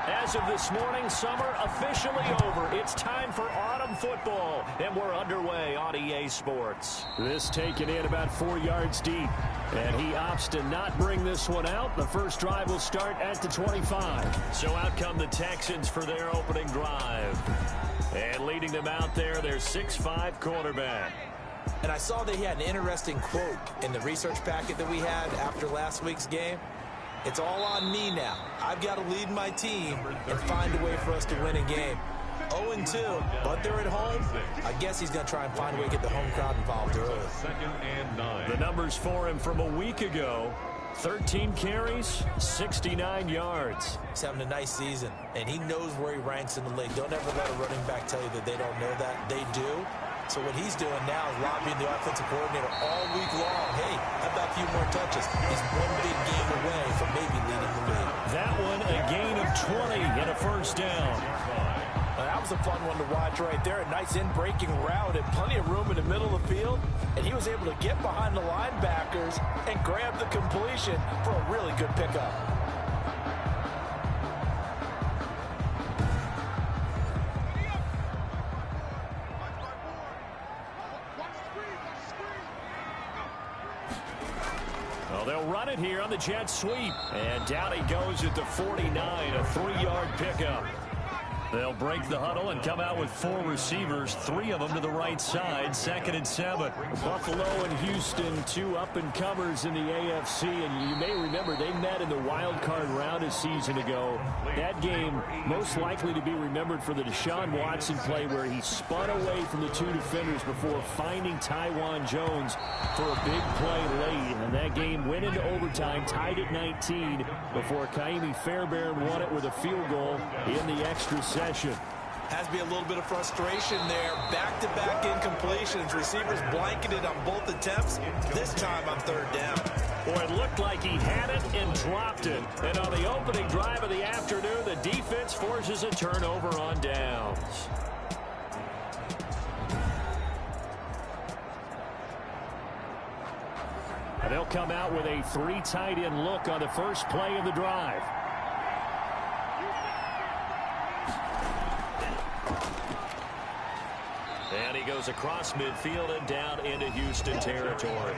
As of this morning, summer officially over. It's time for autumn football, and we're underway on EA Sports. This taken in about 4 yards deep, and he opts to not bring this one out. The first drive will start at the 25. So out come the Texans for their opening drive. And leading them out there, their 6'5" quarterback. And I saw that he had an interesting quote in the research packet that we had after last week's game. It's all on me now. I've got to lead my team and find a way for us to win a game. 0-2, but they're at home. I guess he's going to try and find a way to get the home crowd involved early. The numbers for him from a week ago: 13 carries, 69 yards. He's having a nice season, and he knows where he ranks in the league. Don't ever let a running back tell you that they don't know that. They do. So what he's doing now is lobbying the offensive coordinator all week long. Hey, how about a few more touches? He's one big game away from maybe leading the league. That one, a gain of 20 and a first down. That was a fun one to watch right there. A nice in-breaking route and plenty of room in the middle of the field. And he was able to get behind the linebackers and grab the completion for a really good pickup. Well, they'll run it here on the jet sweep. And down he goes at the 49, a 3-yard pickup. They'll break the huddle and come out with 4 receivers, 3 of them to the right side, 2nd and 7. Buffalo and Houston, 2 up-and-comers in the AFC, and you may remember they met in the wild card round a season ago. That game most likely to be remembered for the Deshaun Watson play where he spun away from the 2 defenders before finding Taiwan Jones for a big play late. And that game went into overtime, tied at 19, before Kaimi Fairbairn won it with a field goal in the extra session. Has to be a little bit of frustration there. Back-to-back incompletions. Receivers blanketed on both attempts. This time on 3rd down. Boy, it looked like he had it and dropped it. And on the opening drive of the afternoon, the defense forces a turnover on downs. And they'll come out with a 3 tight end look on the first play of the drive. And he goes across midfield and down into Houston territory.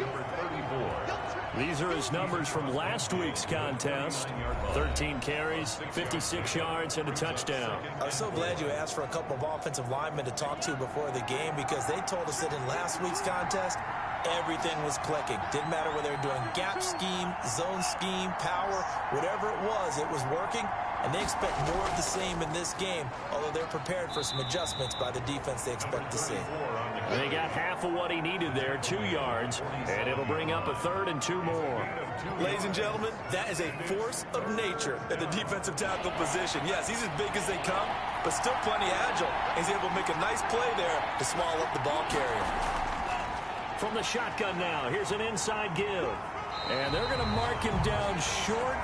These are his numbers from last week's contest. 13 carries, 56 yards, and a touchdown. I'm so glad you asked for a couple of offensive linemen to talk to before the game, because they told us that in last week's contest, everything was clicking. Didn't matter whether they were doing gap scheme, zone scheme, power, whatever it was working. And they expect more of the same in this game, although they're prepared for some adjustments by the defense they expect to see. They got half of what he needed there, 2 yards, and it'll bring up a 3rd and 2 more. Ladies and gentlemen, that is a force of nature at the defensive tackle position. Yes, he's as big as they come, but still plenty agile. He's able to make a nice play there to small up the ball carrier. From the shotgun now, here's an inside give. And they're going to mark him down short,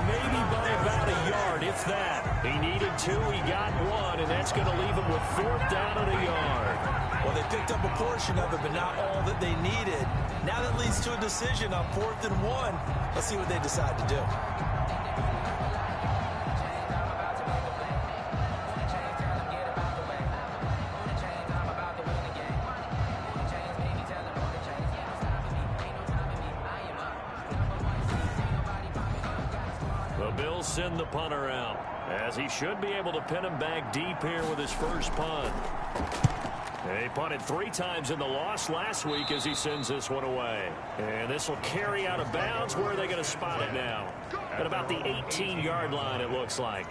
maybe by about a yard, if that. He needed 2, he got 1, and that's going to leave him with 4th down and a yard. Well, they picked up a portion of it, but not all that they needed. Now that leads to a decision on 4th and 1. Let's see what they decide to do. Send the punter out, as he should be able to pin him back deep here with his first punt. They punted 3 times in the loss last week as he sends this one away. And this will carry out of bounds. Where are they going to spot it now? At about the 18-yard line, it looks like.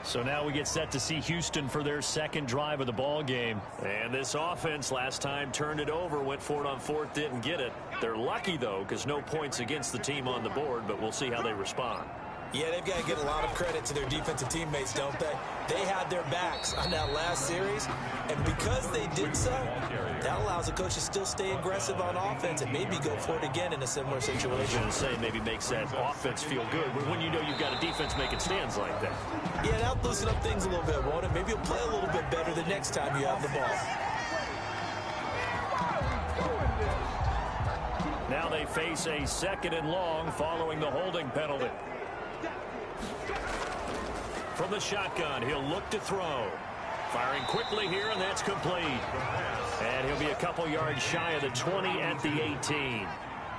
So now we get set to see Houston for their 2nd drive of the ball game. And this offense last time turned it over, went for it on 4th, didn't get it. They're lucky, though, because no points against the team on the board, but we'll see how they respond. Yeah, they've got to get a lot of credit to their defensive teammates, don't they? They had their backs on that last series, and because they did so, that allows the coach to still stay aggressive on offense and maybe go for it again in a similar situation. I was going to say maybe makes that offense feel good, but when you know you've got a defense making stands like that. Yeah, that'll loosen up things a little bit, won't it? Maybe you'll play a little bit better the next time you have the ball. Now they face a 2nd and long following the holding penalty. from the shotgun. He'll look to throw. Firing quickly here, and that's complete. And he'll be a couple yards shy of the 20 at the 18.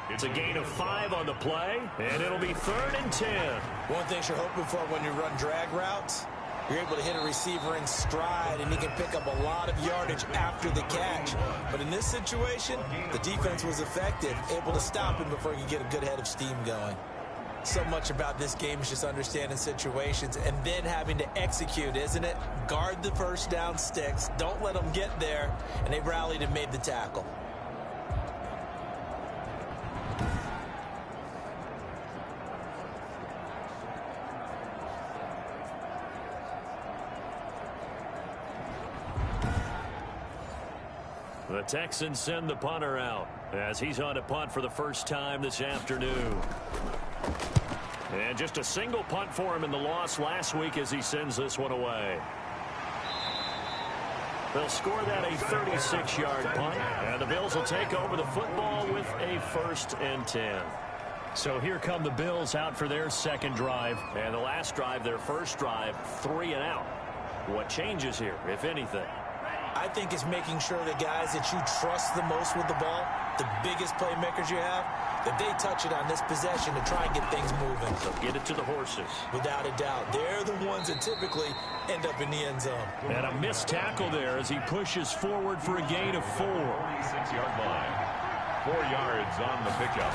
It's a gain of 5 on the play, and it'll be 3rd and 10. One thing you're hoping for when you run drag routes, you're able to hit a receiver in stride, and he can pick up a lot of yardage after the catch. But in this situation, the defense was effective, able to stop him before he could get a good head of steam going. So much about this game is just understanding situations and then having to execute, isn't it? Guard the first down sticks. Don't let them get there. And they rallied and made the tackle. The Texans send the punter out as he's on to punt for the first time this afternoon. And just a single punt for him in the loss last week as he sends this one away. They'll score that a 36-yard punt, and the Bills will take over the football with a 1st and 10. So here come the Bills out for their second drive. And the last drive, their first drive, 3 and out. What changes here, if anything? I think it's making sure the guys that you trust the most with the ball, the biggest playmakers you have, that they touch it on this possession to try and get things moving. So get it to the horses. Without a doubt. They're the ones that typically end up in the end zone. And a missed tackle there as he pushes forward for a gain of 4. 46-yard line. 4 yards on the pickup.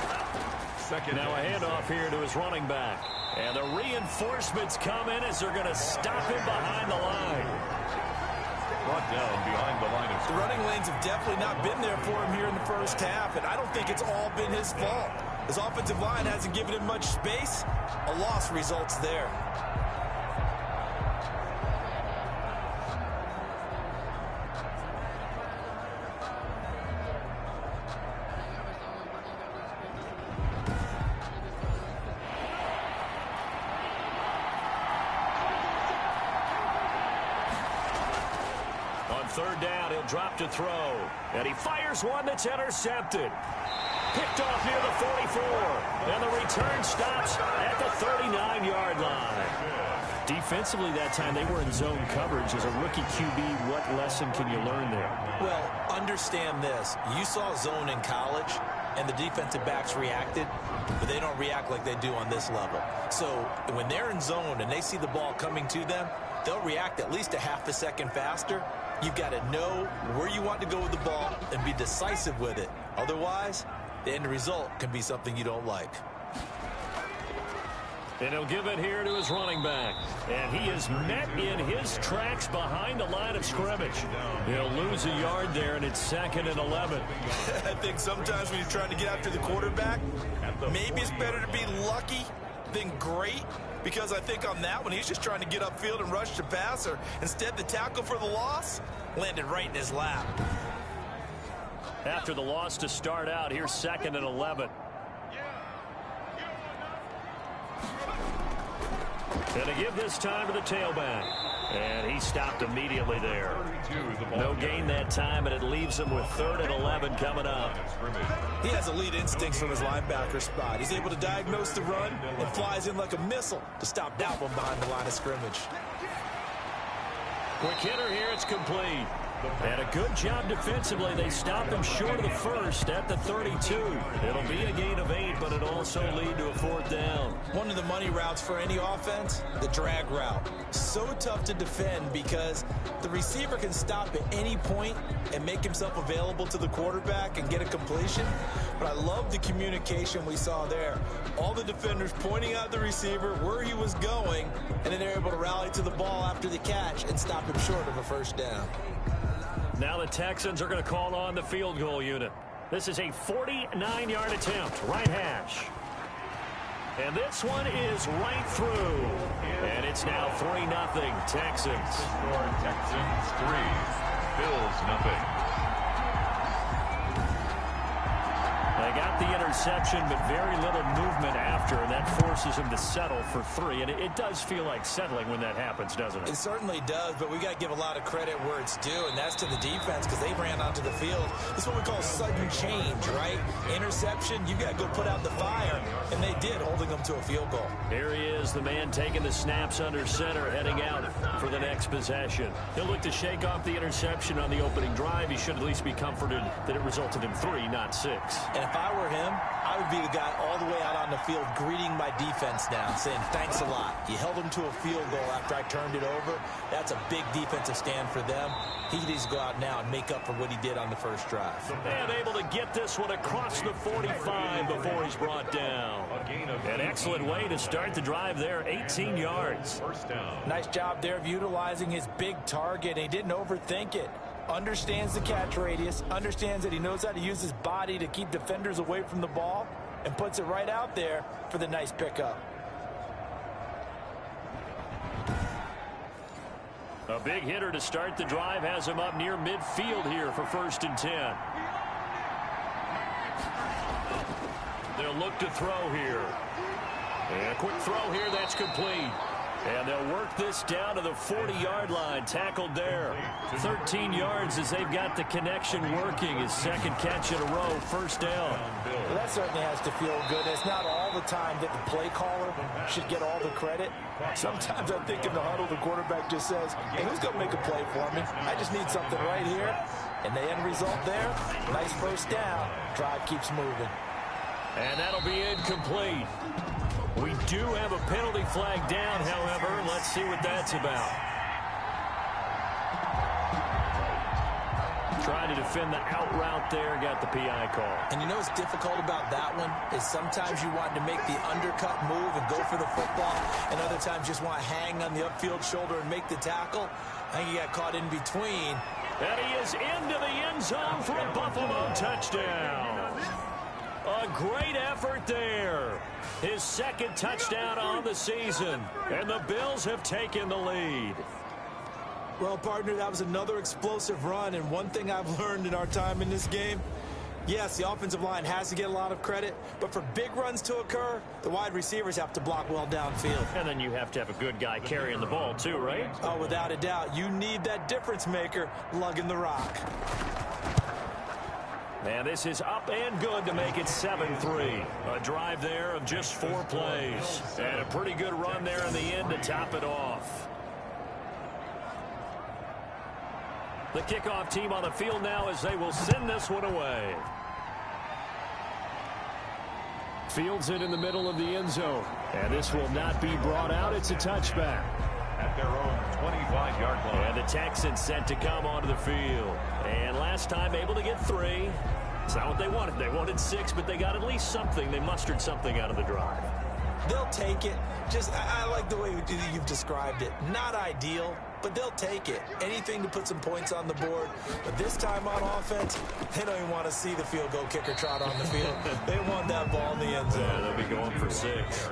Now a handoff here to his running back. And the reinforcements come in as they're going to stop him behind the line. Brought down behind the line of The running lanes have definitely not been there for him here in the first half, and I don't think it's all been his fault. His offensive line hasn't given him much space. A loss results there. Third down, he'll drop to throw. And he fires one that's intercepted. Picked off near the 44. And the return stops at the 39-yard line. Defensively that time, they were in zone coverage. As a rookie QB, what lesson can you learn there? Well, understand this. You saw zone in college, and the defensive backs reacted, but they don't react like they do on this level. So when they're in zone and they see the ball coming to them, they'll react at least a half a second faster. You've got to know where you want to go with the ball and be decisive with it. Otherwise, the end result can be something you don't like. And he'll give it here to his running back. And he is met in his tracks behind the line of scrimmage. He'll lose a yard there, and it's 2nd and 11. I think sometimes when you're trying to get after the quarterback, maybe it's better to be lucky than great. Because I think on that one, he's just trying to get upfield and rush the passer. Instead, the tackle for the loss landed right in his lap. After the loss to start out, here's 2nd and 11. And to give this time to the tailback. And he stopped immediately there. No gain that time, and it leaves him with 3rd and 11 coming up. He has elite instincts from his linebacker spot. He's able to diagnose the run and flies in like a missile to stop that one behind the line of scrimmage. Quick hitter here, it's complete. And a good job defensively. They stopped him short of the first at the 32. It'll be a gain of 8, but it'll also lead to a 4th down. One of the money routes for any offense, the drag route. So tough to defend because the receiver can stop at any point and make himself available to the quarterback and get a completion. But I love the communication we saw there. All the defenders pointing out the receiver where he was going, and then they're able to rally to the ball after the catch and stop him short of a first down. Now the Texans are going to call on the field goal unit. This is a 49-yard attempt, right hash. And this one is right through. And it's now 3-0 Texans. For Texans 3, Bills 0. They got the interception, but very little movement after, and that forces him to settle for 3. And it does feel like settling when that happens, doesn't it? It certainly does, but we got to give a lot of credit where it's due, and that's to the defense because they ran onto the field. This is what we call sudden change, right? Interception, you got to go put out the fire, and they did, holding them to a field goal. Here he is, the man taking the snaps under center, heading out for the next possession. He'll look to shake off the interception on the opening drive. He should at least be comforted that it resulted in 3, not 6. And if I were him, I would be the guy all the way out on the field greeting my defense now, saying thanks a lot. You held them to a field goal after I turned it over. That's a big defensive stand for them. He needs to go out now and make up for what he did on the first drive. And able to get this one across the 45 before he's brought down. An excellent way to start the drive there, 18 yards. Nice job there of utilizing his big target. He didn't overthink it. Understands the catch radius, understands that he knows how to use his body to keep defenders away from the ball, and puts it right out there for the nice pickup. A big hitter to start the drive has him up near midfield here for 1st and 10. They'll look to throw here. And a quick throw here, that's complete. And they'll work this down to the 40-yard line. Tackled there. 13 yards as they've got the connection working. His second catch in a row. 1st down. Well, that certainly has to feel good. It's not all the time that the play caller should get all the credit. Sometimes I think in the huddle, the quarterback just says, hey, who's going to make a play for me? I just need something right here. And the end result there, nice 1st down. Drive keeps moving. And that'll be incomplete. We do have a penalty flag down, however. Let's see what that's about. Trying to defend the out route there, got the PI call. And you know what's difficult about that one is sometimes you want to make the undercut move and go for the football, and other times just want to hang on the upfield shoulder and make the tackle. I think he got caught in between. And he is into the end zone for a Buffalo touchdown. A great effort there. His 2nd touchdown on the season. And the Bills have taken the lead. Well, partner, that was another explosive run. And one thing I've learned in our time in this game, yes, the offensive line has to get a lot of credit. But for big runs to occur, the wide receivers have to block well downfield. And then you have to have a good guy carrying the ball too, right? Oh, without a doubt. You need that difference maker lugging the rock. And this is up and good to make it 7-3. A drive there of just 4 plays. And a pretty good run there in the end to top it off. The kickoff team on the field now as they will send this one away. Fields it in the middle of the end zone. And this will not be brought out. It's a touchback. At their own 25-yard line. And the Texans set to come onto the field. And last time able to get 3. It's not what they wanted. They wanted 6, but they got at least something. They mustered something out of the drive. They'll take it. Just, I like the way you've described it. Not ideal, but they'll take it. Anything to put some points on the board. But this time on offense, they don't even want to see the field goal kicker trot on the field. They want that ball in the end zone. Yeah, they'll be going for 6.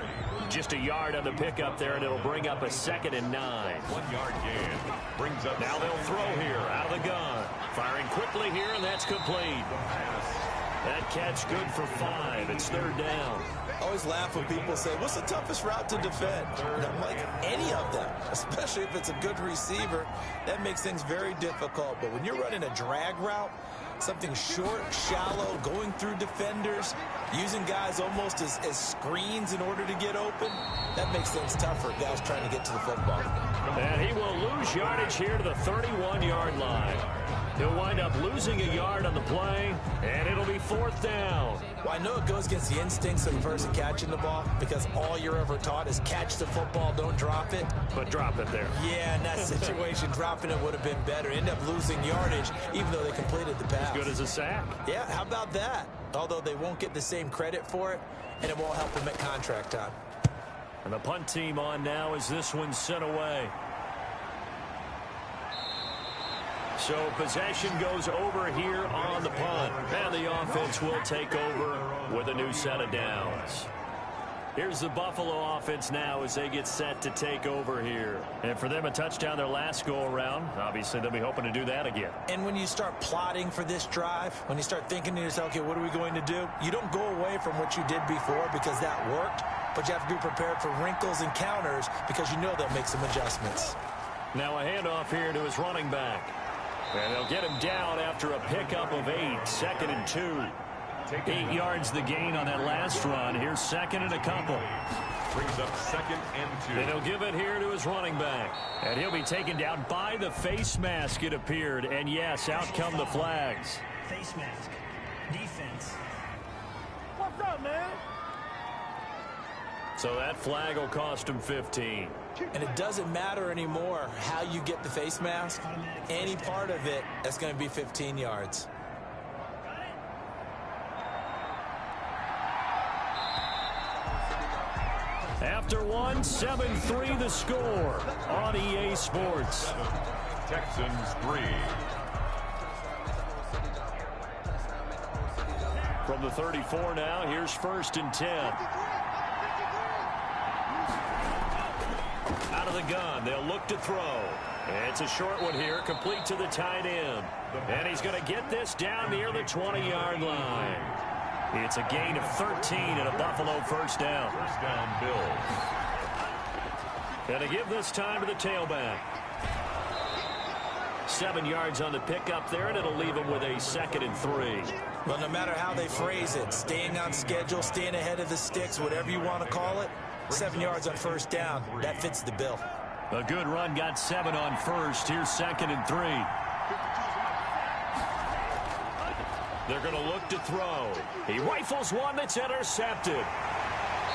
Just a yard on the pickup there, and it'll bring up a 2nd and 9. 1-yard gain. Brings up. Now they'll throw here out of the gun. Firing quickly here, and that's complete. That catch good for 5. It's 3rd down. I always laugh when people say, what's the toughest route to defend? And I'm like, any of them, especially if it's a good receiver. That makes things very difficult. But when you're running a drag route, something short, shallow, going through defenders, using guys almost as screens in order to get open, that makes things tougher, guys trying to get to the football. And he will lose yardage here to the 31-yard line. He'll wind up losing a yard on the play, and it'll be 4th down. Well, I know it goes against the instincts of the person catching the ball because all you're ever taught is catch the football, don't drop it. But drop it there. Yeah, in that situation, dropping it would have been better. End up losing yardage, even though they completed the pass. As good as a sack. Yeah, how about that? Although they won't get the same credit for it, and it won't help them at contract time. And the punt team on now as this one's sent away. So possession goes over here on the punt. And the offense will take over with a new set of downs. Here's the Buffalo offense now as they get set to take over here. And for them, a touchdown their last go-around. Obviously, they'll be hoping to do that again. And when you start plotting for this drive, when you start thinking to yourself, okay, what are we going to do? You don't go away from what you did before because that worked, but you have to be prepared for wrinkles and counters because you know they'll make some adjustments. Now a handoff here to his running back. And they'll get him down after a pickup of 8, 2nd and 2. 8 yards the gain on that last run. Here's 2nd and a couple. Brings up 2nd and 2. And he'll give it here to his running back. And he'll be taken down by the face mask, it appeared. And yes, out come the flags. Face mask. Defense. What's up, man? So that flag will cost him 15. And it doesn't matter anymore how you get the face mask. Any part of it, that's going to be 15 yards. After one, 7-3 the score on EA Sports. Texans 3. From the 34 now, here's 1st and 10. Out of the gun, they'll look to throw. It's a short one here, complete to the tight end. And he's going to get this down near the 20-yard line. It's a gain of 13 and a Buffalo first down. First down, Bills. And to give this time to the tailback. 7 yards on the pickup there, and it'll leave him with a 2nd and 3. Well, no matter how they phrase it, staying on schedule, staying ahead of the sticks, whatever you want to call it, 7 yards on first down, that fits the bill. A good run, got 7 on first. Here's 2nd and 3. They're going to look to throw. He rifles one that's intercepted.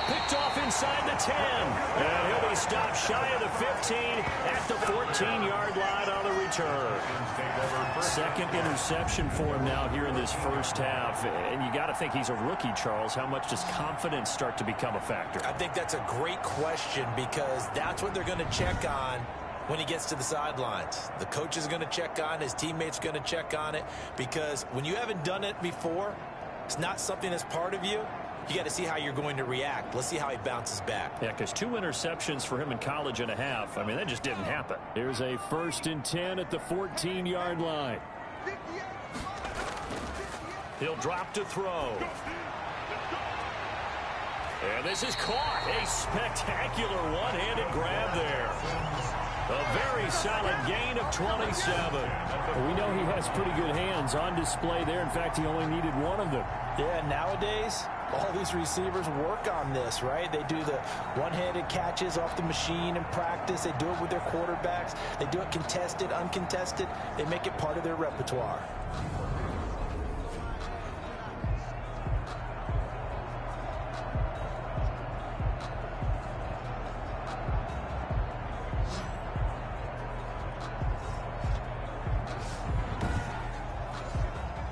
Picked off inside the 10. And he'll be stopped shy of the 15 at the 14-yard line on the return. 2nd interception for him now here in this first half. And you got to think he's a rookie, Charles. How much does confidence start to become a factor? I think that's a great question because that's what they're going to check on when he gets to the sidelines. The coach is going to check on, his teammates going to check on it, because when you haven't done it before, it's not something that's part of you. You got to see how you're going to react. Let's see how he bounces back. Yeah, because 2 interceptions for him in college and a half. I mean, that just didn't happen. Here's a 1st and 10 at the 14-yard line. He'll drop to throw. And this is caught. A spectacular one-handed grab there. A very solid gain of 27. Well, we know he has pretty good hands on display there. In fact, he only needed one of them. Yeah, nowadays, all these receivers work on this, right? They do the one-handed catches off the machine in practice. They do it with their quarterbacks. They do it contested, uncontested. They make it part of their repertoire.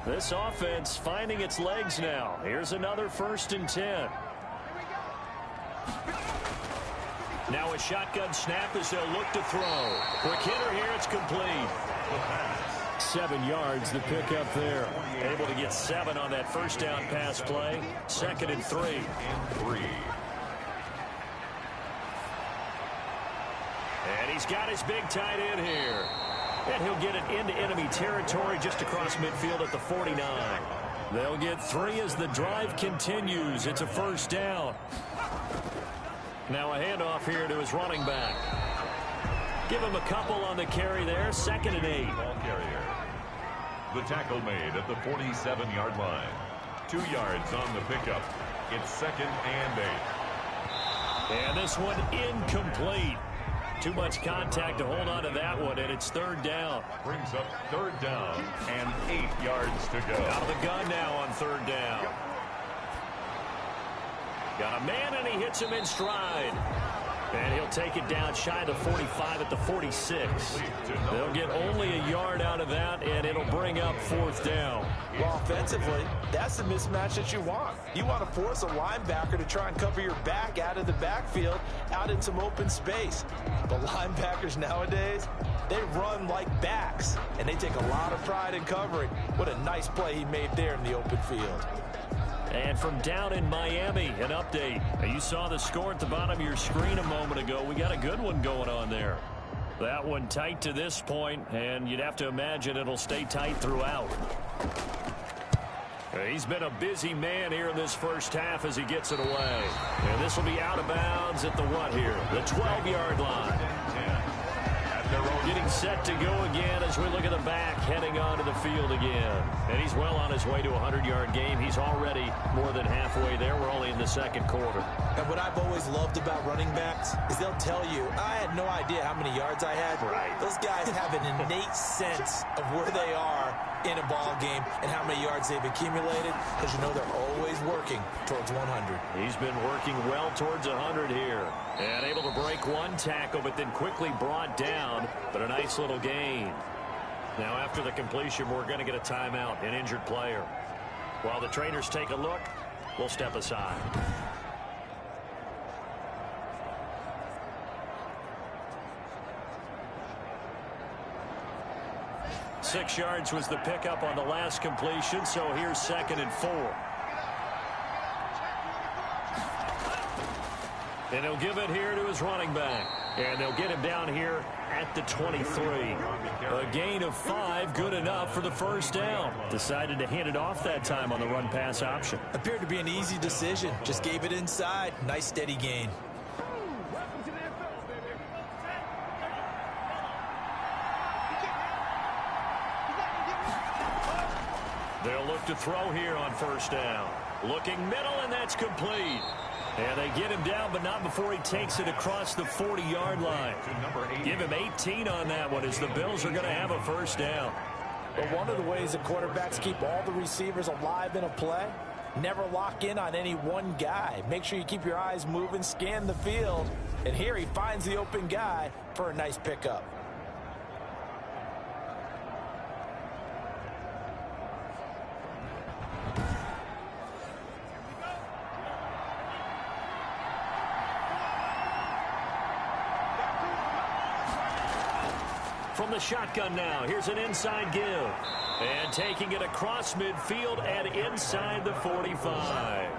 This offense finding its legs now. Here's another 1st and 10. Now a shotgun snap as they'll look to throw. Quick hitter here, it's complete. 7 yards, the pickup there. Able to get 7 on that first down pass play. 2nd and 3. And he's got his big tight end here. And he'll get it into enemy territory just across midfield at the 49. They'll get 3 as the drive continues. It's a first down. Now a handoff here to his running back. Give him a couple on the carry there. 2nd and 8. Ball carrier. The tackle made at the 47-yard line. 2 yards on the pickup. It's 2nd and 8. And this one incomplete. Too much contact to hold on to that one, and it's 3rd down. Brings up 3rd down and 8 yards to go. Out of the gun now on 3rd down. Got a man, and he hits him in stride. And he'll take it down shy of the 45 at the 46. They'll get only a yard out of that, and it'll bring up 4th down. Well, offensively, that's the mismatch that you want. You want to force a linebacker to try and cover your back out of the backfield, out in some open space. The linebackers nowadays, they run like backs, and they take a lot of pride in covering. What a nice play he made there in the open field. And from down in Miami, an update. You saw the score at the bottom of your screen a moment ago. We got a good one going on there. That one tight to this point, and you'd have to imagine it'll stay tight throughout. He's been a busy man here in this first half as he gets it away. And this will be out of bounds at the what here? The 12-yard line. Getting set to go again as we look at the back, heading onto the field again. And he's well on his way to a 100-yard game. He's already more than halfway there. We're only in the second quarter. And what I've always loved about running backs is they'll tell you, I had no idea how many yards I had. Right. Those guys have an innate sense of where they are in a ball game and how many yards they've accumulated, because you know they're always working towards 100. He's been working well towards 100 here. And able to break one tackle, but then quickly brought down. But a nice little gain. Now after the completion, we're going to get a timeout, an injured player. While the trainers take a look, we'll step aside. Six yards was the pickup on the last completion, so here's 2nd and 4. And he'll give it here to his running back. And they'll get him down here at the 23. A gain of 5, good enough for the first down. Decided to hand it off that time on the run-pass option. Appeared to be an easy decision. Just gave it inside. Nice steady gain. They'll look to throw here on first down. Looking middle, and that's complete. And they get him down, but not before he takes it across the 40-yard line. Give him 18 on that one, as the Bills are going to have a first down. But one of the ways the quarterbacks keep all the receivers alive in a play, never lock in on any one guy. Make sure you keep your eyes moving, scan the field. And here he finds the open guy for a nice pickup. From the shotgun now, here's an inside give. And taking it across midfield and inside the 45.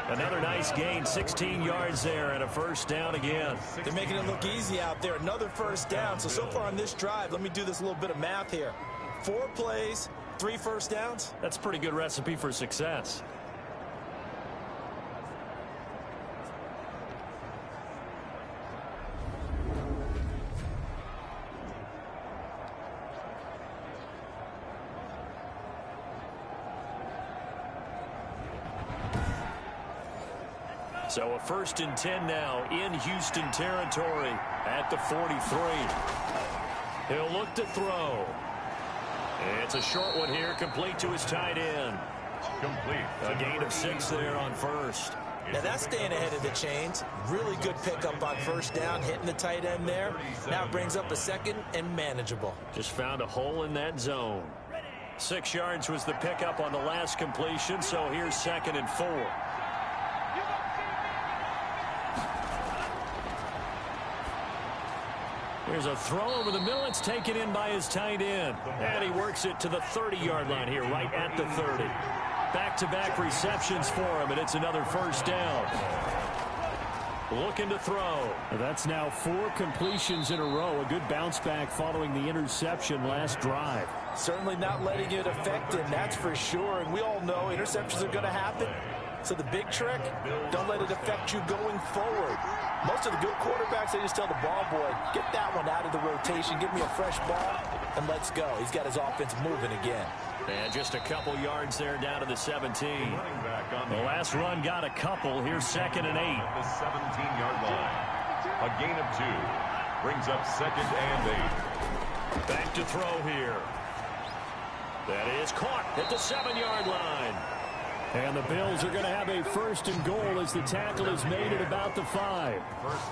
Another nice gain, 16 yards there, and a first down again. They're making it look easy out there. Another first down. So far on this drive, let me do this little bit of math here. 4 plays, 3 first downs. That's a pretty good recipe for success. So a 1st and 10 now in Houston territory at the 43. He'll look to throw. It's a short one here, complete to his tight end. Complete. A gain of 6 there on first. Now that's staying ahead of the chains. Really good pickup on first down, hitting the tight end there. Now it brings up a 2nd and manageable. Just found a hole in that zone. 6 yards was the pickup on the last completion, so here's 2nd and 4. There's a throw over the middle. It's taken in by his tight end. And he works it to the 30-yard line here, right at the 30. Back-to-back receptions for him, and it's another first down. Looking to throw. That's now 4 completions in a row. A good bounce back following the interception last drive. Certainly not letting it affect him, that's for sure. And we all know interceptions are going to happen. So the big trick, don't let it affect you going forward. Most of the good quarterbacks, they just tell the ball boy, get that one out of the rotation, give me a fresh ball, and let's go. He's got his offense moving again. And just a couple yards there down to the 17. The last run got a couple. Here's 2nd and 8. The 17-yard line. A gain of 2. Brings up 2nd and 8. Back to throw here. That is caught at the 7-yard line. And the Bills are going to have a 1st and goal as the tackle is made at about the 5.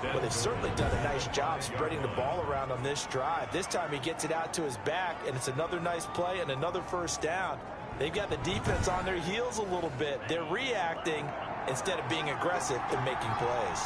Well, they've certainly done a nice job spreading the ball around on this drive. This time he gets it out to his back, and it's another nice play and another first down. They've got the defense on their heels a little bit. They're reacting instead of being aggressive and making plays.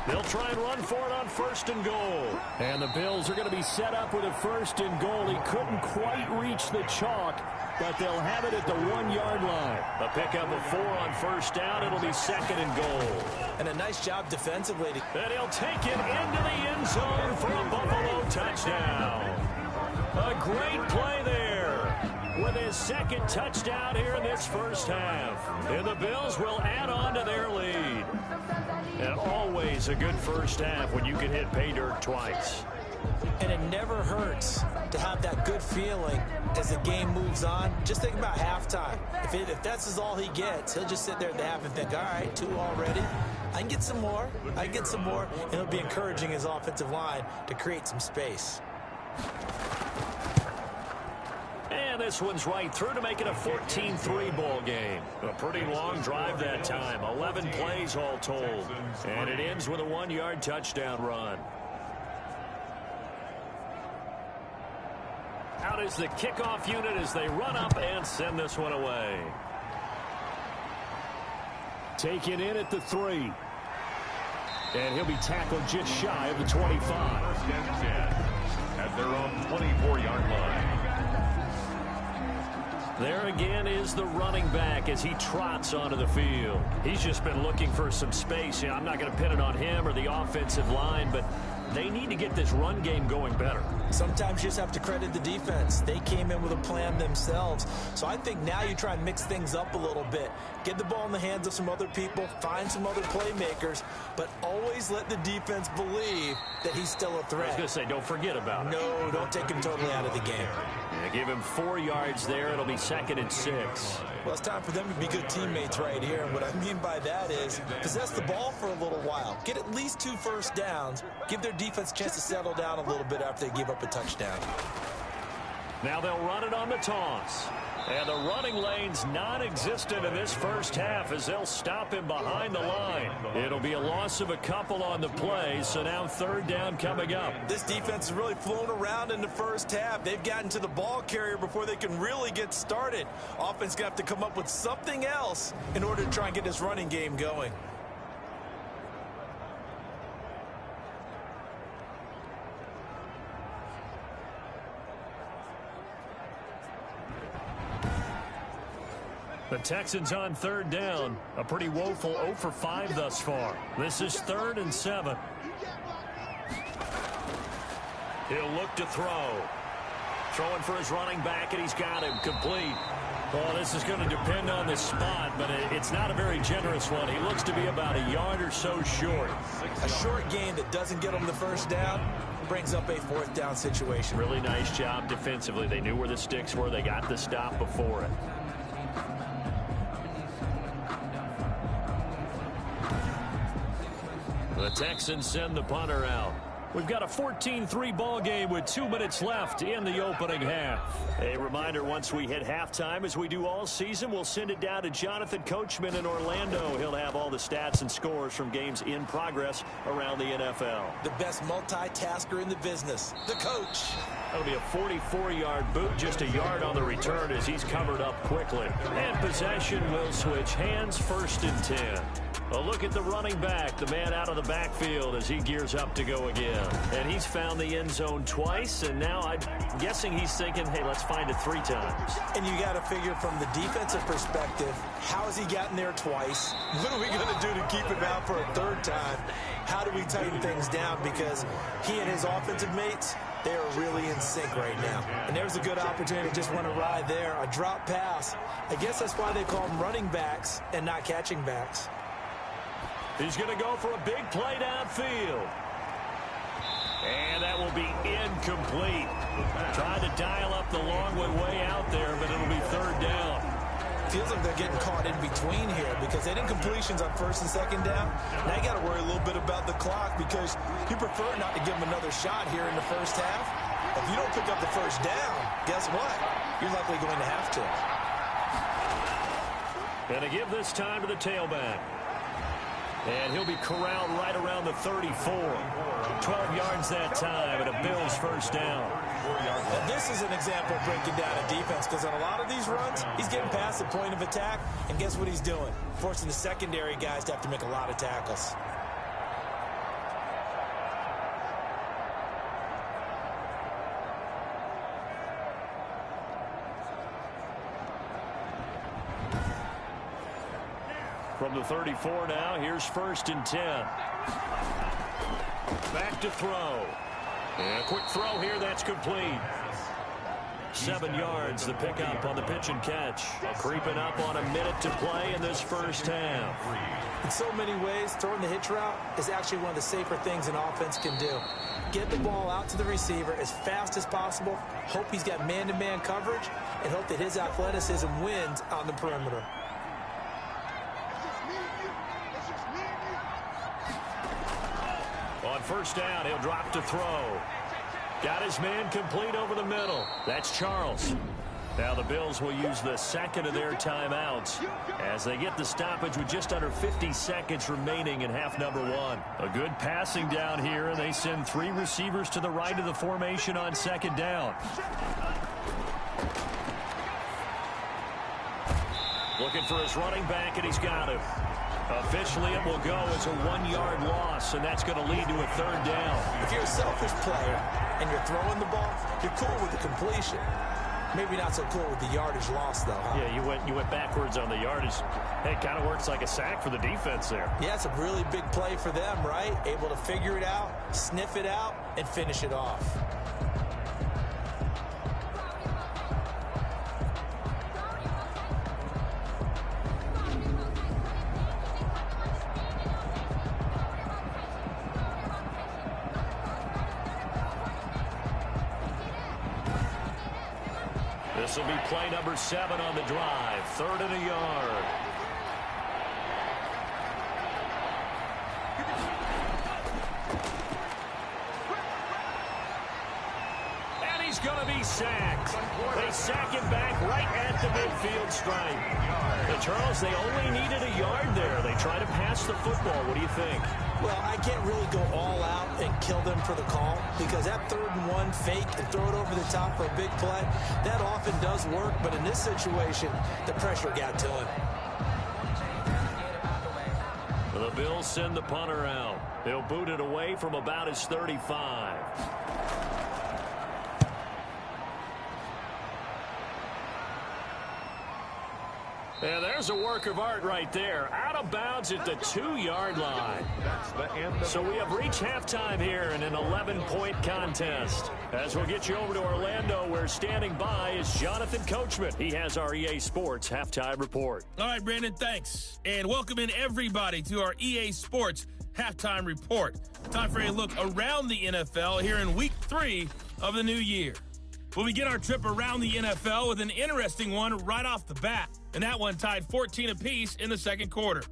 They'll try and run for it on 1st and goal. And the Bills are going to be set up with a 1st and goal. He couldn't quite reach the chalk. but they'll have it at the 1-yard line. A pickup of 4 on first down. It'll be 2nd and goal. And a nice job defensively. And he'll take it into the end zone for a Buffalo touchdown. A great play there with his 2nd touchdown here in this first half. And the Bills will add on to their lead. And always a good first half when you can hit pay dirt twice. And it never hurts to have that good feeling as the game moves on. Just think about halftime. If that's all he gets, he'll just sit there at the half and think, all right, 2 already. I can get some more. I can get some more. And it'll be encouraging his offensive line to create some space. And this one's right through to make it a 14-3 ball game. A pretty long drive that time. 11 plays all told. And it ends with a 1-yard touchdown run. Out is the kickoff unit as they run up and send this one away. Taken in at the 3. And he'll be tackled just shy of the 25. First and 10 at their own 24-yard line. There again is the running back as he trots onto the field. He's just been looking for some space. I'm not going to pin it on him or the offensive line, but they need to get this run game going better. Sometimes you just have to credit the defense. They came in with a plan themselves. So I think now you try and mix things up a little bit. Get the ball in the hands of some other people, find some other playmakers, but always let the defense believe that he's still a threat. I was going to say, don't forget about it. No, don't take him totally out of the game. Yeah, give him 4 yards there. It'll be 2nd and 6. Well, it's time for them to be good teammates right here. And what I mean by that is possess the ball for a little while. Get at least 2 first downs. Give their defense a chance to settle down a little bit after they give up a touchdown. Now they'll run it on the toss. And the running lane's non-existent in this first half as they'll stop him behind the line. It'll be a loss of a couple on the play, so now 3rd down coming up. This defense has really flown around in the first half. They've gotten to the ball carrier before they can really get started. Offense going to have to come up with something else in order to try and get this running game going. The Texans on 3rd down. A pretty woeful 0 for 5 thus far. This is 3rd and 7. He'll look to throw. Throwing for his running back, and he's got him complete. Well, this is going to depend on the spot, but it's not a very generous one. He looks to be about a yard or so short. A short gain that doesn't get him the first down brings up a 4th down situation. Really nice job defensively. They knew where the sticks were. They got the stop before it. The Texans send the punter out. We've got a 14-3 ball game with 2 minutes left in the opening half. A reminder, once we hit halftime, as we do all season, we'll send it down to Jonathan Coachman in Orlando. He'll have all the stats and scores from games in progress around the NFL. The best multitasker in the business, the coach. That'll be a 44-yard boot, just a yard on the return as he's covered up quickly. And possession will switch hands, 1st and 10. A look at the running back, the man out of the backfield as he gears up to go again. And he's found the end zone twice, and now I'm guessing he's thinking, hey, let's find it 3 times. And you got to figure from the defensive perspective, how has he gotten there twice? What are we going to do to keep him out for a 3rd time? How do we tighten things down? Because he and his offensive mates, they are really in sync right now. And there's a good opportunity to just want to ride there. A drop pass. I guess that's why they call them running backs and not catching backs. He's going to go for a big play downfield. And that will be incomplete. Trying to dial up the long way out there, but it'll be 3rd down. Feels like they're getting caught in between here because they didn't completions on 1st and 2nd down. Now you got to worry a little bit about the clock because you prefer not to give them another shot here in the first half. If you don't pick up the 1st down, guess what? You're likely going to have to. And to give this time to the tailback. And he'll be corralled right around the 34. 12 yards that time, and a Bills 1st down. Now this is an example of breaking down a defense because on a lot of these runs, he's getting past the point of attack, and guess what he's doing? Forcing the secondary guys to have to make a lot of tackles. from the 34 now. Here's 1st and 10. Back to throw. And a quick throw here. That's complete. 7 yards, the pickup on the pitch and catch. Creeping up on a minute to play in this first half. In so many ways, throwing the hitch route is actually one of the safer things an offense can do. Get the ball out to the receiver as fast as possible, hope he's got man-to-man coverage, and hope that his athleticism wins on the perimeter. On 1st down, he'll drop to throw. Got his man complete over the middle. That's Charles. Now the Bills will use the second of their timeouts as they get the stoppage with just under 50 seconds remaining in half number 1. A good passing down here, and they send 3 receivers to the right of the formation on 2nd down. Looking for his running back, and he's got him. Officially, it will go as a 1-yard loss, and that's going to lead to a 3rd down. If you're a selfish player and you're throwing the ball, you're cool with the completion. Maybe not so cool with the yardage loss, though, huh? Yeah, you went backwards on the yardage. Hey, it kind of works like a sack for the defense there. Yeah, it's a really big play for them, right? Able to figure it out, sniff it out, and finish it off. This will be play number 7 on the drive. 3rd and a yard. And he's going to be sacked. They sack him back right at the midfield stripe. And Charles, they only needed a yard there. They try to pass the football. What do you think? Well, I can't really go all out and kill them for the call because that 3rd and 1 fake and throw it over the top for a big play, that often does work. But in this situation, the pressure got to him. The Bills send the punter out. They'll boot it away from about his 35. And there's a work of art right there. Out of bounds at the 2-yard line. That's the end. So we have reached halftime here in an 11-point contest. As we'll get you over to Orlando, where standing by is Jonathan Coachman. He has our EA Sports halftime report. All right, Brandon, thanks. And welcome in everybody to our EA Sports halftime report. Time for a look around the NFL here in week 3 of the new year. We'll begin our trip around the NFL with an interesting one right off the bat. And that one tied 14 apiece in the 2nd quarter.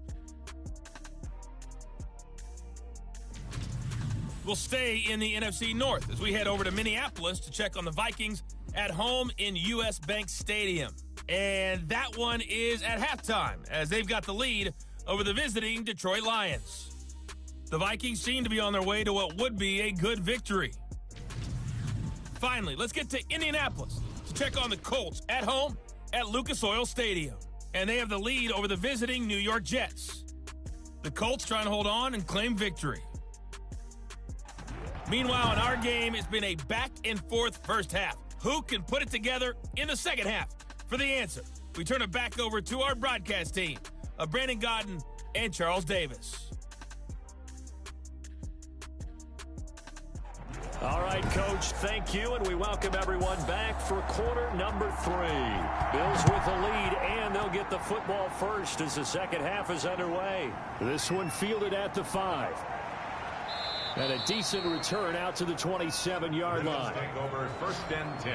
We'll stay in the NFC North as we head over to Minneapolis to check on the Vikings at home in US Bank Stadium. And that one is at halftime as they've got the lead over the visiting Detroit Lions. The Vikings seem to be on their way to what would be a good victory. Finally, let's get to Indianapolis to check on the Colts at home at Lucas Oil Stadium. And they have the lead over the visiting New York Jets. The Colts trying to hold on and claim victory. Meanwhile, in our game, it's been a back-and-forth first half. Who can put it together in the second half? For the answer, we turn it back over to our broadcast team of Brandon Gaudin and Charles Davis. All right, Coach, thank you, and we welcome everyone back for quarter number 3. Bills with the lead, and they'll get the football first as the second half is underway. This one fielded at the 5. And a decent return out to the 27-yard line. Take over 1st and 10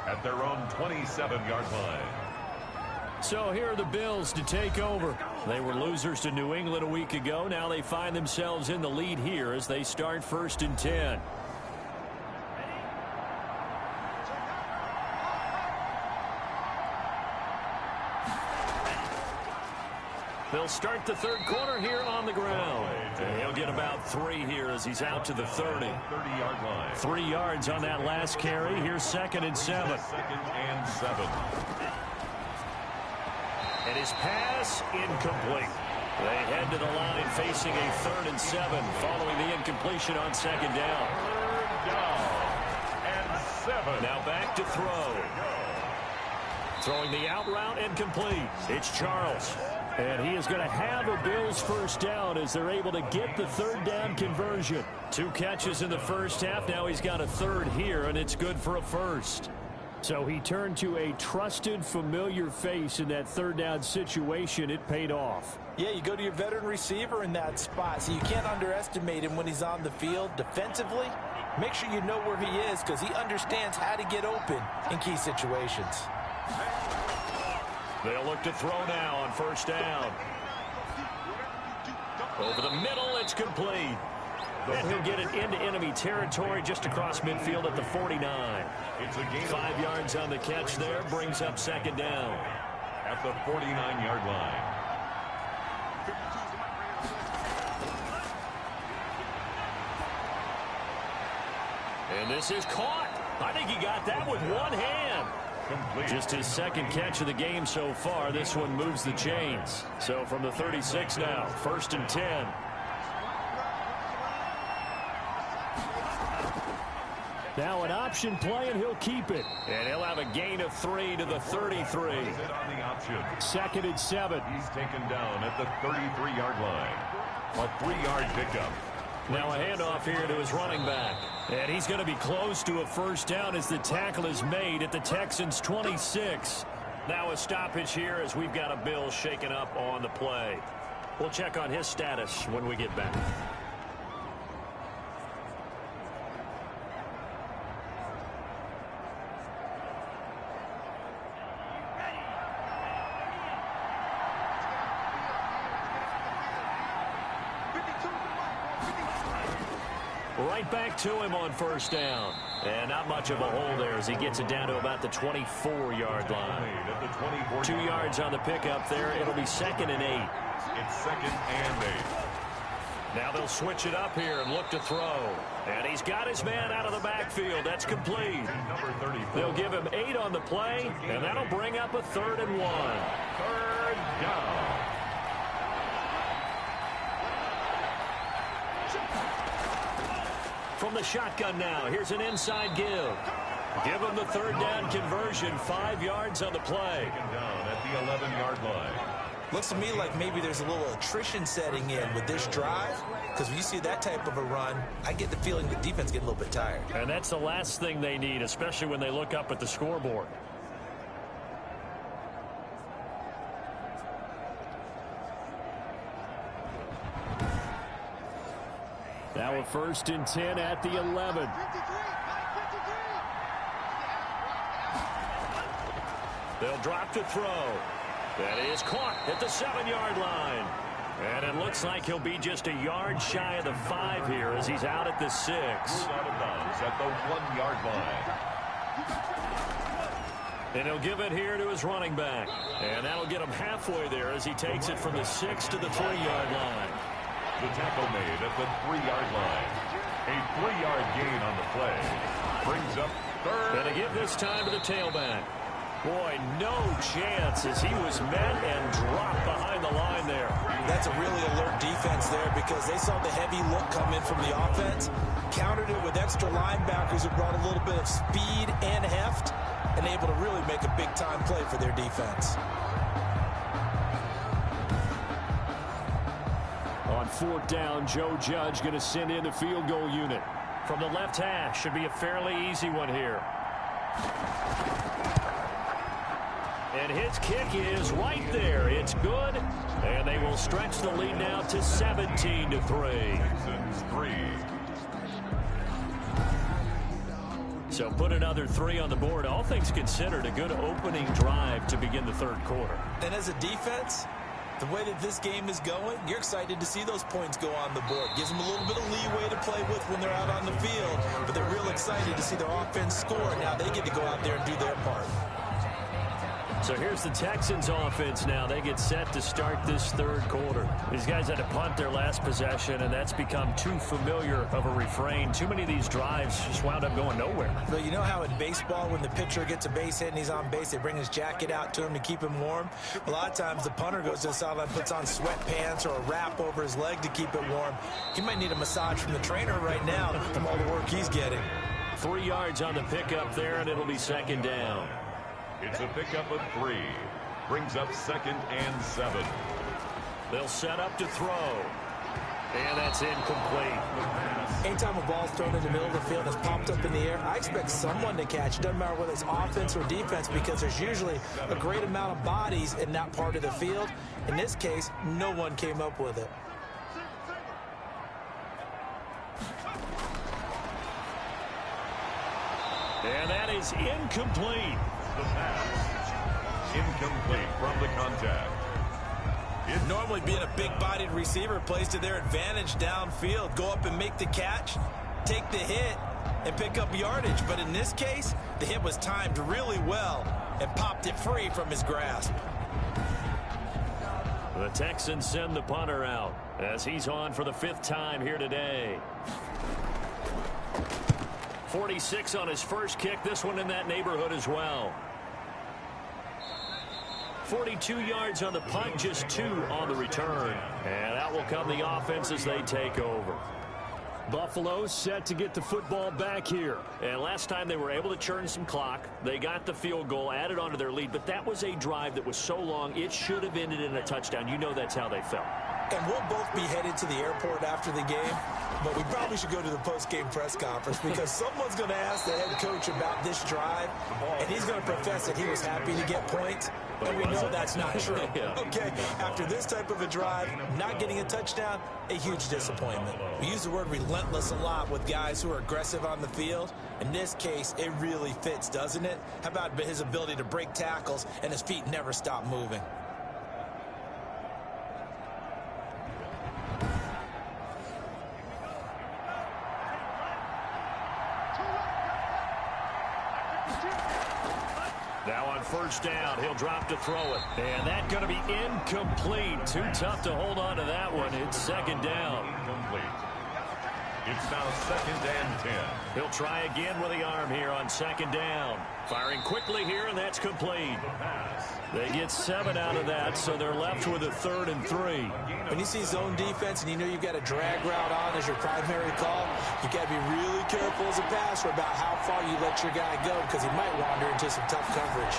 at their own 27-yard line. So here are the Bills to take over. They were losers to New England a week ago. Now they find themselves in the lead here as they start 1st and 10. They'll start the 3rd quarter here on the ground. And he'll get about 3 here as he's out to the 30. 30-yard line. 3 yards on that last carry. Here's 2nd and 7. 2nd and 7. And his pass incomplete. They head to the line facing a 3rd and 7 following the incompletion on 2nd down. 3rd down and 7. Now back to throw. Throwing the out route and complete. It's Charles. And he is going to have a Bills first down as they're able to get the third down conversion. 2 catches in the first half. Now he's got a third here, and it's good for a first. So he turned to a trusted, familiar face in that third down situation. It paid off. Yeah, you go to your veteran receiver in that spot, so you can't underestimate him when he's on the field. Defensively, make sure you know where he is because he understands how to get open in key situations. They'll look to throw now on first down. Over the middle, it's complete. And he'll get it into enemy territory just across midfield at the 49. It's a gain 5 yards on the catch there, brings up second down. At the 49-yard line. And this is caught. I think he got that with one hand. Complete. Just his second catch of the game so far. This one moves the chains. So from the 36 now, 1st and 10. Now an option play, and he'll keep it. And he'll have a gain of 3 to the 33. Is it on the option? 2nd and 7. He's taken down at the 33-yard line. A 3-yard pickup. Now a handoff here to his running back. And he's going to be close to a first down as the tackle is made at the Texans' 26. Now a stoppage here as we've got a Bill shaken up on the play. We'll check on his status when we get back. Right back to him on first down. And not much of a hole there as he gets it down to about the 24-yard line. 2 yards on the pickup there. It'll be 2nd and 8. It's 2nd and 8. Now they'll switch it up here and look to throw. And he's got his man out of the backfield. That's complete. Number 34. They'll give him 8 on the play, and that'll bring up a 3rd and 1. 3rd down. From the shotgun now, here's an inside give. Give him the 3rd down conversion, 5 yards on the play. Taken down at the 11-yard line. Looks to me like maybe there's a little attrition setting in with this drive, because when you see that type of a run, I get the feeling the defense get a little bit tired. And that's the last thing they need, especially when they look up at the scoreboard. Now a 1st and 10 at the 11. They'll drop to throw. That is caught at the 7-yard line. And it looks like he'll be just a yard shy of the 5 here as he's out at the 6. Out of bounds at the 1-yard line. And he'll give it here to his running back. And that'll get him halfway there as he takes it from the 6 to the 3-yard line. The tackle made at the 3-yard line. A 3-yard gain on the play. Brings up 3rd. And to give this time to the tailback. Boy, no chance as he was met and dropped behind the line there. That's a really alert defense there because they saw the heavy look come in from the offense, countered it with extra linebackers who brought a little bit of speed and heft, and able to really make a big-time play for their defense. On 4th down, Joe Judge going to send in the field goal unit. From the left hash, should be a fairly easy one here. And his kick is right there. It's good. And they will stretch the lead now to 17-3. Texans 3. So put another 3 on the board. All things considered, a good opening drive to begin the 3rd quarter. And as a defense, the way that this game is going, you're excited to see those points go on the board. Gives them a little bit of leeway to play with when they're out on the field, but they're real excited to see their offense score. Now they get to go out there and do their part. So here's the Texans offense now. They get set to start this 3rd quarter. These guys had to punt their last possession, and that's become too familiar of a refrain. Too many of these drives just wound up going nowhere. But you know how in baseball, when the pitcher gets a base hit and he's on base, they bring his jacket out to him to keep him warm? A lot of times the punter goes to the sideline, puts on sweatpants or a wrap over his leg to keep it warm. He might need a massage from the trainer right now from all the work he's getting. 3 yards on the pickup there, and it'll be 2nd down. It's a pickup of 3. Brings up 2nd and 7. They'll set up to throw. And that's incomplete. Anytime a ball's thrown in the middle of the field and it's popped up in the air, I expect someone to catch. It doesn't matter whether it's offense or defense, because there's usually a great amount of bodies in that part of the field. In this case, no one came up with it. And that is incomplete. The pass. Incomplete from the contact. Normally being a big-bodied receiver plays to their advantage downfield. Go up and make the catch, take the hit, and pick up yardage. But in this case, the hit was timed really well and popped it free from his grasp. The Texans send the punter out as he's on for the 5th time here today. 46 on his first kick. This one in that neighborhood as well. 42 yards on the punt, just 2 on the return. And out will come the offense as they take over. Buffalo set to get the football back here. And last time they were able to churn some clock. They got the field goal, added onto their lead. But that was a drive that was so long, it should have ended in a touchdown. You know that's how they felt. And we'll both be headed to the airport after the game, but we probably should go to the post-game press conference, because someone's going to ask the head coach about this drive, and he's going to profess that he was happy to get points, and we know that's not true. Okay, after this type of a drive, not getting a touchdown, a huge disappointment. We use the word relentless a lot with guys who are aggressive on the field. In this case, it really fits, doesn't it? How about his ability to break tackles and his feet never stop moving? Now on first down, he'll drop to throw it. And that's going to be incomplete. Too tough to hold on to that one. It's 2nd down. Incomplete. It's now 2nd and 10. He'll try again with the arm here on 2nd down. Firing quickly here, and that's complete. They get 7 out of that, so they're left with a 3rd and 3. When you see zone defense and you know you've got a drag route on as your primary call, you've got to be really careful as a passer about how far you let your guy go, because he might wander into some tough coverage.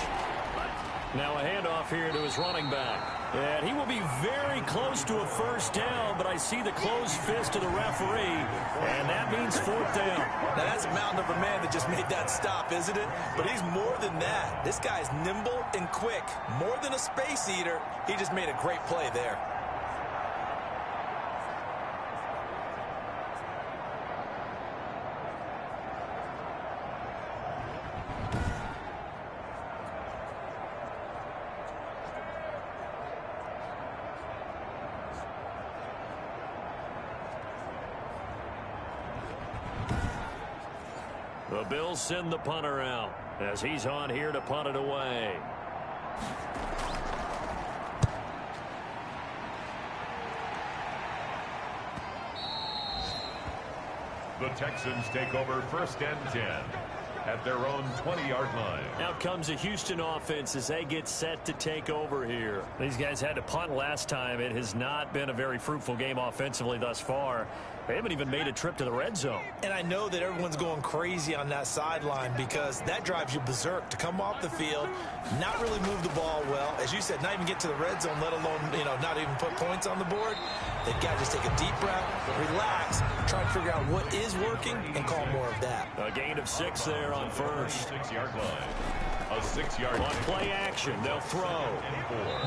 Now a handoff here to his running back. And he will be very close to a 1st down, but I see the closed fist of the referee, and that means 4th down. Now that's a mountain of a man that just made that stop, isn't it? But he's more than that. This guy's nimble and quick. More than a space eater, he just made a great play there. The Bills send the punter out as he's on here to punt it away. The Texans take over 1st and 10 at their own 20-yard line. Out comes the Houston offense as they get set to take over here. These guys had to punt last time. It has not been a very fruitful game offensively thus far. They haven't even made a trip to the red zone. And I know that everyone's going crazy on that sideline, because that drives you berserk to come off the field, not really move the ball well. As you said, not even get to the red zone, let alone, not even put points on the board. They've got to just take a deep breath, relax, try to figure out what is working, and call more of that. A gain of 6 there on first. 6-yard line. A 6-yard On play action, they'll throw.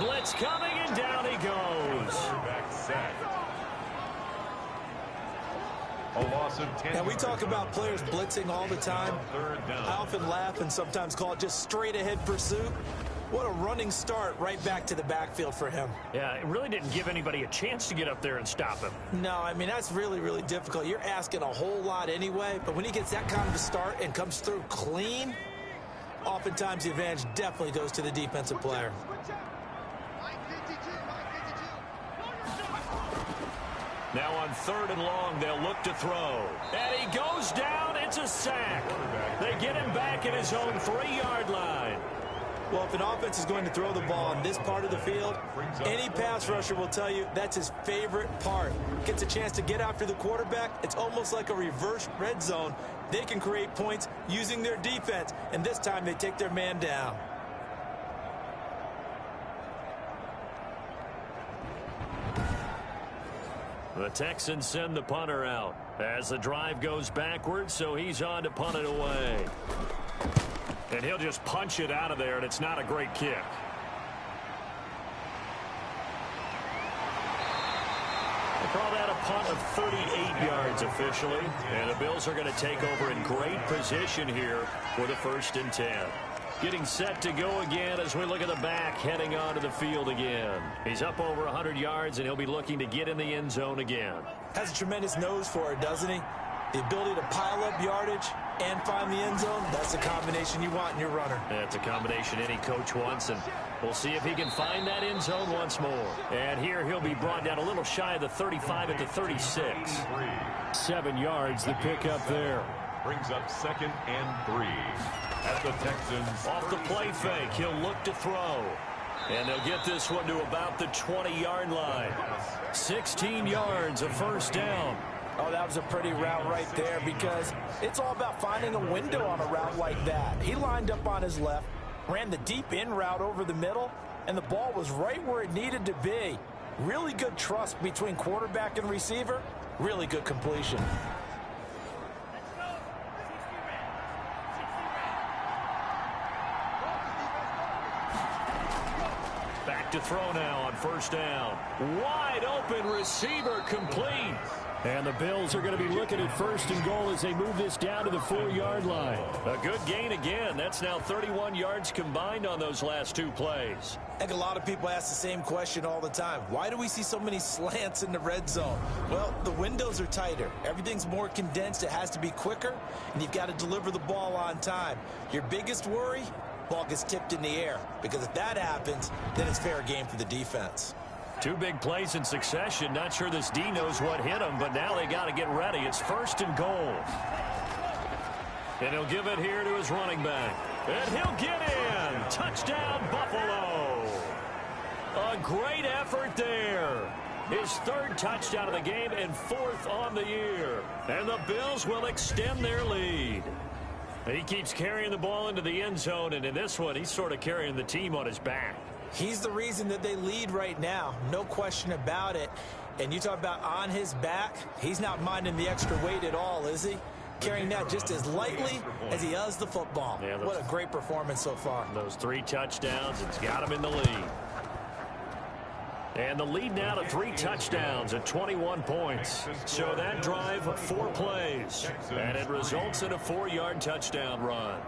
Blitz coming, and down he goes. Quarterback sack. A loss of 10. And we talk about players blitzing all the time. 3rd down. I often laugh and sometimes call it just straight ahead pursuit. What a running start right back to the backfield for him. Yeah, it really didn't give anybody a chance to get up there and stop him. No, I mean, that's really, really difficult. You're asking a whole lot anyway, but when he gets that kind of a start and comes through clean, oftentimes the advantage definitely goes to the defensive player. Now on 3rd and long, they'll look to throw. And he goes down. It's a sack. They get him back at his own 3-yard line. Well, if an offense is going to throw the ball on this part of the field, any pass rusher will tell you that's his favorite part. Gets a chance to get after the quarterback. It's almost like a reverse red zone. They can create points using their defense, and this time they take their man down. The Texans send the punter out as the drive goes backwards, so he's on to punt it away. And he'll just punch it out of there, and it's not a great kick. They call that a punt of 38 yards officially, and the Bills are going to take over in great position here for the 1st and 10. Getting set to go again as we look at the back, heading onto the field again. He's up over 100 yards, and he'll be looking to get in the end zone again. Has a tremendous nose for it, doesn't he? The ability to pile up yardage and find the end zone, that's the combination you want in your runner. That's a combination any coach wants, and we'll see if he can find that end zone once more. And here he'll be brought down a little shy of the 35 at the 36. 7 yards, the pickup there. Brings up 2nd and 3. At the Texans. Off the play fake, he'll look to throw. And they'll get this one to about the 20-yard line. 16 yards, a 1st down. Oh, that was a pretty route right there because it's all about finding a window on a route like that. He lined up on his left, ran the deep in route over the middle, and the ball was right where it needed to be. Really good trust between quarterback and receiver. Really good completion. Back to throw now on 1st down. Wide open receiver complete. And the Bills are going to be looking at 1st and goal as they move this down to the 4-yard line. A good gain again. That's now 31 yards combined on those last 2 plays. I think a lot of people ask the same question all the time. Why do we see so many slants in the red zone? Well, the windows are tighter. Everything's more condensed. It has to be quicker, and you've got to deliver the ball on time. Your biggest worry? Ball gets tipped in the air, because if that happens, then it's fair game for the defense. 2 big plays in succession. Not sure this D knows what hit him, but now they got to get ready. It's 1st and goal. And he'll give it here to his running back. And he'll get in. Touchdown, Buffalo. A great effort there. His 3rd touchdown of the game and 4th on the year. And the Bills will extend their lead. He keeps carrying the ball into the end zone, and in this one, he's sort of carrying the team on his back. He's the reason that they lead right now. No question about it. And you talk about on his back, he's not minding the extra weight at all, is he? Carrying that just as lightly as he does the football. Yeah, what a great performance so far. Those 3 touchdowns, it's got him in the lead. And the lead now to 3 touchdowns at 21 points. So that drive, 4 plays. And it results in a 4-yard touchdown run.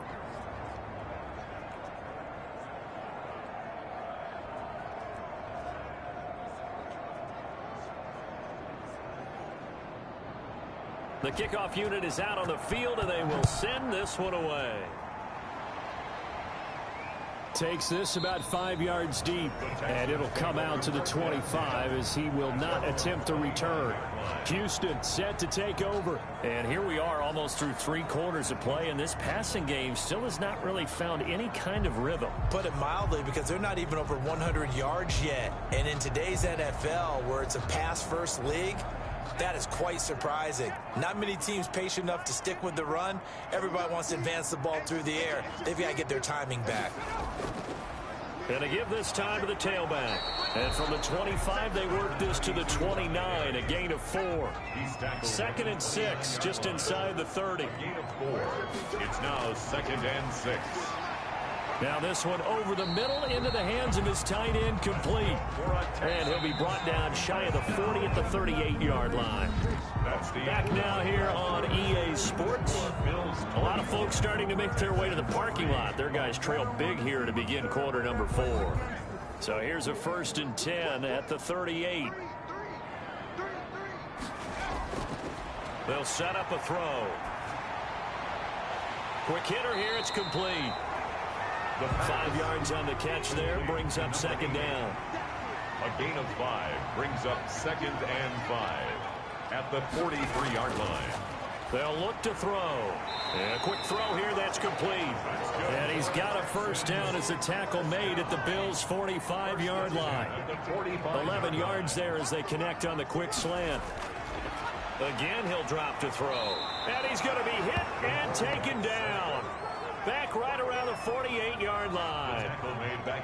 The kickoff unit is out on the field, and they will send this one away. Takes this about 5 yards deep, and it'll come out to the 25 as he will not attempt the return. Houston set to take over. And here we are almost through 3 quarters of play, and this passing game still has not really found any kind of rhythm. Put it mildly, because they're not even over 100 yards yet. And in today's NFL, where it's a pass-first league, that is quite surprising. Not many teams patient enough to stick with the run. Everybody wants to advance the ball through the air. They've got to get their timing back. And to give this time to the tailback. And from the 25, they work this to the 29, a gain of 4. 2nd and 6, just inside the 30. Gain of 4. It's now 2nd and 6. Now this one over the middle into the hands of his tight end, complete. And he'll be brought down shy of the 40 at the 38-yard line. Back now here on EA Sports. A lot of folks starting to make their way to the parking lot. Their guys trail big here to begin quarter number 4. So here's a 1st and 10 at the 38. They'll set up a throw. Quick hitter here, it's complete. 5 yards on the catch there, brings up 2nd down. A gain of 5 brings up 2nd and 5 at the 43-yard line. They'll look to throw. And a quick throw here, that's complete. And he's got a 1st down as the tackle made at the Bills' 45-yard line. 11 yards there as they connect on the quick slant. Again, he'll drop to throw. And he's going to be hit and taken down. Back right around the 48-yard line.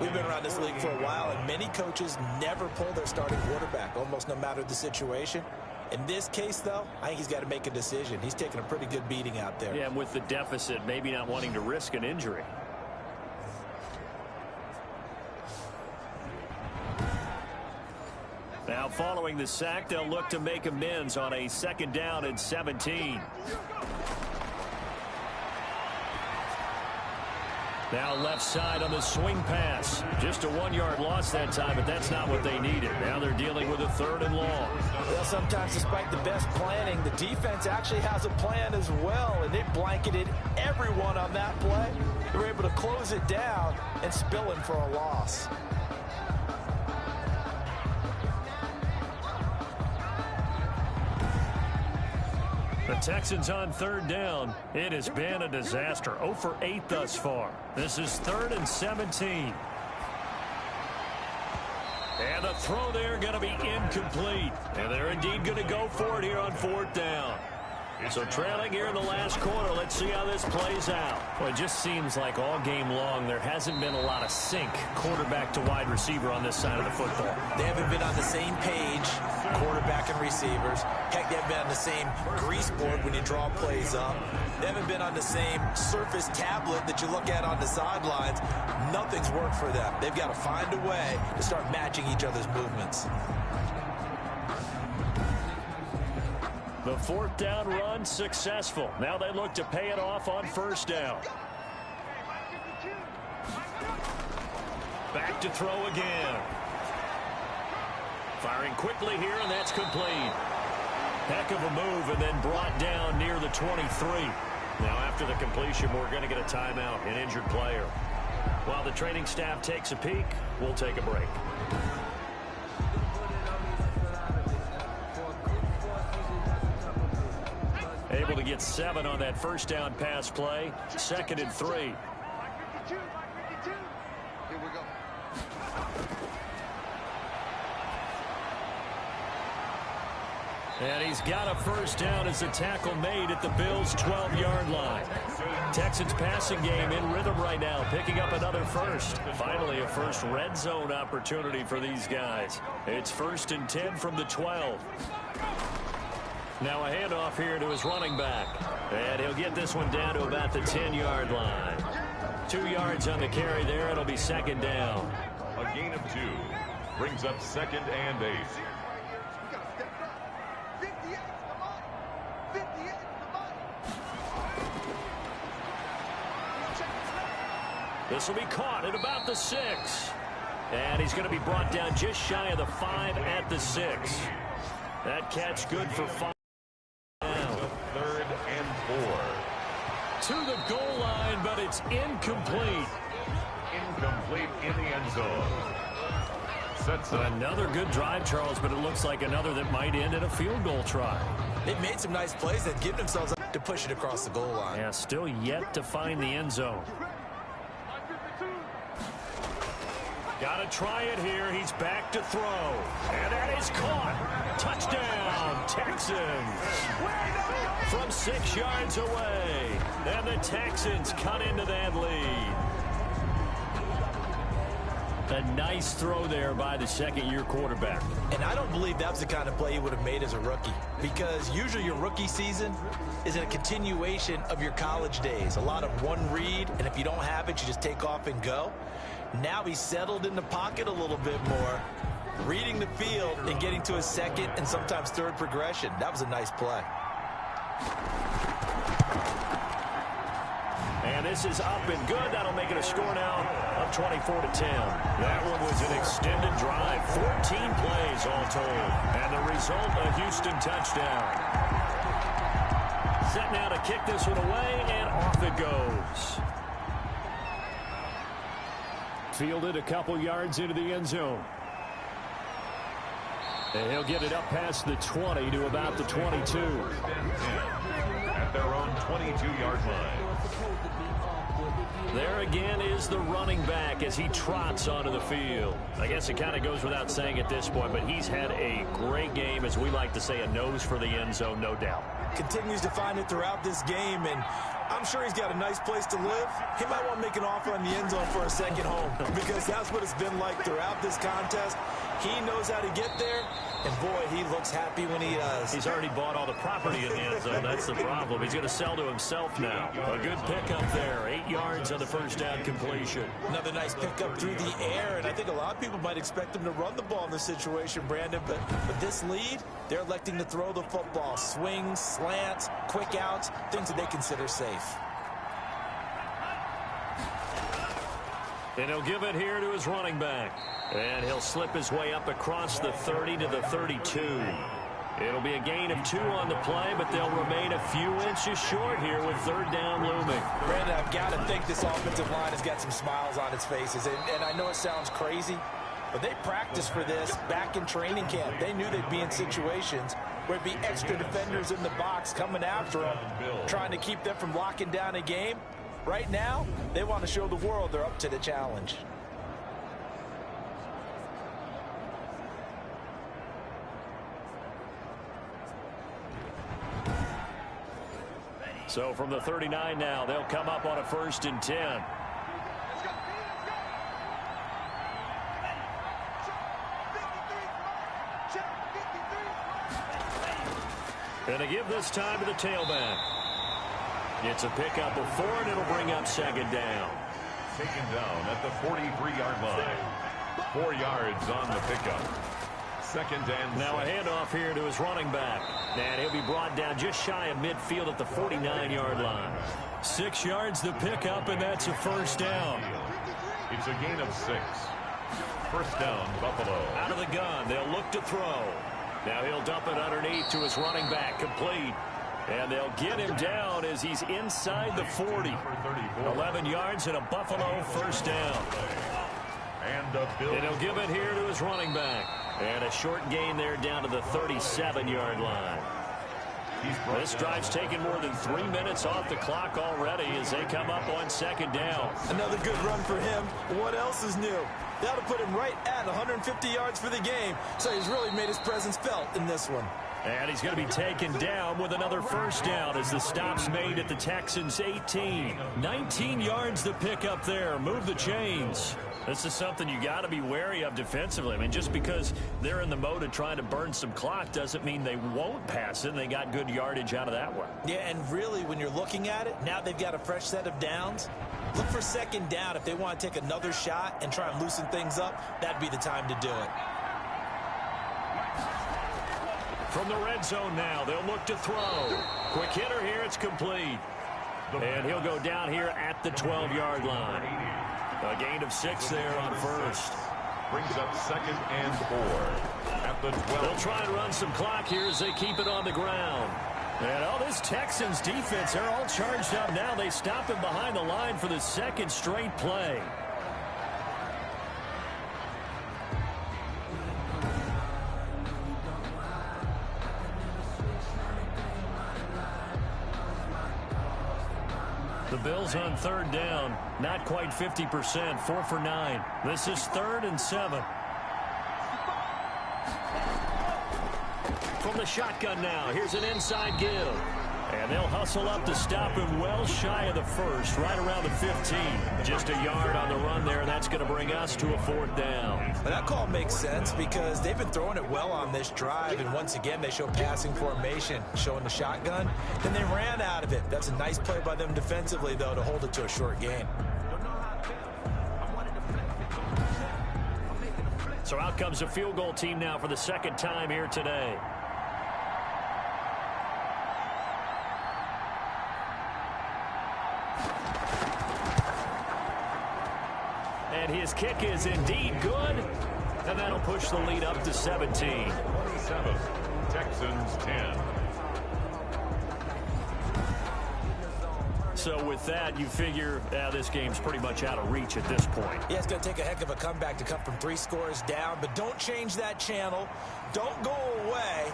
We've been around this league for a while, and many coaches never pull their starting quarterback, almost no matter the situation. In this case, though, I think he's got to make a decision. He's taking a pretty good beating out there. Yeah, and with the deficit, maybe not wanting to risk an injury. Now, following the sack, they'll look to make amends on a 2nd down and 17. Now left side on the swing pass. Just a 1-yard loss that time, but that's not what they needed. Now they're dealing with a 3rd and long. Well, sometimes despite the best planning, the defense actually has a plan as well, and they blanketed everyone on that play. They were able to close it down and spill in for a loss. The Texans on 3rd down. It has been a disaster. 0 for 8 thus far. This is 3rd and 17. And the throw there going to be incomplete. And they're indeed going to go for it here on 4th down. So trailing here in the last quarter. Let's see how this plays out. Well, it just seems like all game long there hasn't been a lot of sync quarterback to wide receiver on this side of the football. They haven't been on the same page, quarterback and receivers. Heck, they haven't been on the same grease board when you draw plays up. They haven't been on the same surface tablet that you look at on the sidelines. Nothing's worked for them. They've got to find a way to start matching each other's movements. The 4th down run successful. Now they look to pay it off on 1st down. Back to throw again. Firing quickly here, and that's complete. Heck of a move, and then brought down near the 23. Now after the completion, we're going to get a timeout, an injured player. While the training staff takes a peek, we'll take a break. Able to get 7 on that 1st down pass play. 2nd and 3. Here we go. And he's got a 1st down as the tackle made at the Bills' 12-yard line. Texans passing game in rhythm right now, picking up another 1st. Finally, a 1st red zone opportunity for these guys. It's 1st and 10 from the 12. Now a handoff here to his running back. And he'll get this one down to about the 10-yard line. 2 yards on the carry there. It'll be 2nd down. A gain of 2 brings up 2nd and 8. This will be caught at about the 6. And he's going to be brought down just shy of the 5 at the 6. That catch good for 5. 3rd and 4. To the goal line, but it's incomplete. Incomplete in the end zone. Sets up. Another good drive, Charles, but it looks like another that might end in a field goal try. They've made some nice plays that give themselves up to push it across the goal line. Yeah, still yet to find the end zone. Got to try it here. He's back to throw. And that is caught. Touchdown, Texans. From 6 yards away. And the Texans cut into that lead. A nice throw there by the 2nd-year quarterback. And I don't believe that's the kind of play he would have made as a rookie, because usually your rookie season is a continuation of your college days. A lot of one read, and if you don't have it, you just take off and go. Now he's settled in the pocket a little bit more, reading the field and getting to his 2nd and sometimes 3rd progression. That was a nice play. And this is up and good. That'll make it a score now of 24-10. That one was an extended drive. 14 plays all told. And the result, a Houston touchdown. Set now to kick this one away, and off it goes. Fielded a couple yards into the end zone. And he'll get it up past the 20 to about the 22. At their own 22-yard line. There again is the running back as he trots onto the field. I guess it kind of goes without saying at this point, but he's had a great game, as we like to say, a nose for the end zone, no doubt. Continues to find it throughout this game, and I'm sure he's got a nice place to live. He might want to make an offer on the end zone for a 2nd home, because that's what it's been like throughout this contest. He knows how to get there, And boy, he looks happy when he does. He's already bought all the property in the end zone. That's the problem. He's going to sell to himself now. A good pickup there. 8 yards on the first down completion. Another nice pickup through the air, and I think a lot of people might expect him to run the ball in this situation, Brandon, but with this lead, they're electing to throw the football. Swings, slants, quick outs, things that they consider safe. And he'll give it here to his running back. And he'll slip his way up across the 30 to the 32. It'll be a gain of 2 on the play, but they'll remain a few inches short here with third down looming. Brandon, I've got to think this offensive line has got some smiles on its faces. And I know it sounds crazy, but they practiced for this back in training camp. They knew they'd be in situations where there'd be extra defenders in the box coming after them, trying to keep them from locking down a game. Right now, they want to show the world they're up to the challenge. So from the 39 now, they'll come up on a 1st and 10. And they give this time to the tailback. It's a pickup of 4, and it'll bring up 2nd down. Taken down at the 43-yard line. 4 yards on the pickup. 2nd and now 6. a handoff here to his running back. And he'll be brought down just shy of midfield at the 49-yard line. 6 yards the pickup, and that's a 1st down. It's a gain of 6. 1st down, Buffalo. Out of the gun, they'll look to throw. Now he'll dump it underneath to his running back, complete. And they'll get him down as he's inside the 40. 11 yards and a Buffalo 1st down. And he'll give it here to his running back. And a short gain there down to the 37-yard line. This drive's taken more than 3 minutes off the clock already as they come up on 2nd down. Another good run for him. What else is new? That'll put him right at 150 yards for the game. So he's really made his presence felt in this one. And he's going to be taken down with another 1st down as the stop's made at the Texans' 18. 19 yards the pickup there. Move the chains. This is something you got to be wary of defensively. I mean, just because they're in the mode of trying to burn some clock doesn't mean they won't pass it. And they got good yardage out of that one. Yeah, and really, when you're looking at it, now they've got a fresh set of downs. Look for 2nd down. If they want to take another shot and try and loosen things up, that'd be the time to do it. From the red zone now, they'll look to throw. Quick hitter here, it's complete. And he'll go down here at the 12-yard line. A gain of 6 there on 1st. Brings up 2nd and 4 at the 12. They'll try and run some clock here as they keep it on the ground. And all this Texans defense, they're all charged up now. They stop him behind the line for the 2nd straight play. The Bills on 3rd down, not quite 50%, 4 for 9. This is 3rd and 7. From the shotgun now, here's an inside give. And they'll hustle up to stop him well shy of the 1st, right around the 15. Just a yard on the run there, and that's going to bring us to a 4th down. But that call makes sense because they've been throwing it well on this drive, and once again, they show passing formation, showing the shotgun. Then they ran out of it. That's a nice play by them defensively, though, to hold it to a short gain. So out comes a field goal team now for the 2nd time here today. And his kick is indeed good. And that'll push the lead up to 17. 27, Texans 10. So with that, you figure this game's pretty much out of reach at this point. Yeah, it's going to take a heck of a comeback to come from 3 scores down, but don't change that channel. Don't go away.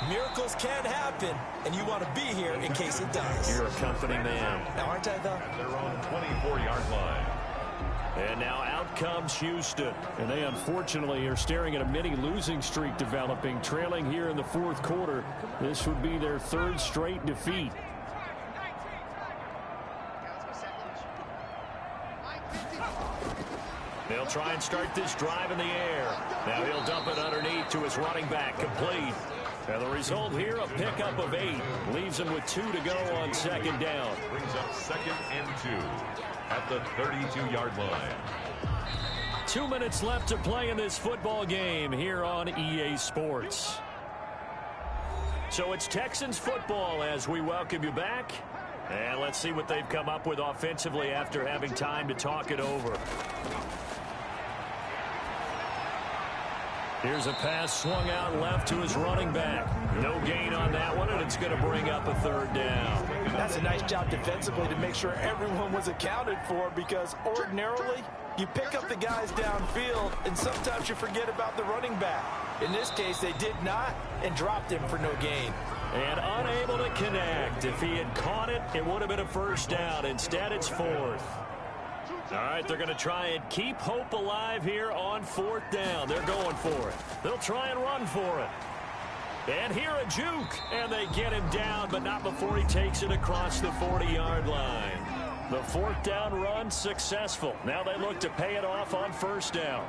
Miracles can happen, and you want to be here in case it does. You're a company man. Now, aren't I, though? Their own 24-yard line. And now out comes Houston. And they unfortunately are staring at a mini losing streak developing, trailing here in the 4th quarter. This would be their 3rd straight defeat. They'll They'll try and start this drive in the air. Now he'll dump it underneath to his running back, complete. And the result here, a pickup of 8. Leaves him with 2 to go on second down. Brings up 2nd and 2 at the 32-yard line. 2 minutes left to play in this football game here on EA Sports. So it's Texans football as we welcome you back. And let's see what they've come up with offensively after having time to talk it over. Here's a pass swung out left to his running back. No gain on that one, and it's going to bring up a 3rd down. That's a nice job defensively to make sure everyone was accounted for, because ordinarily you pick up the guys downfield and sometimes you forget about the running back. In this case, they did not and dropped him for no gain. And unable to connect. If he had caught it, it would have been a 1st down. Instead, it's 4th. All right, they're going to try and keep hope alive here on 4th down. They're going for it. They'll try and run for it. And here a juke. And they get him down, but not before he takes it across the 40-yard line. The 4th down run successful. Now they look to pay it off on 1st down.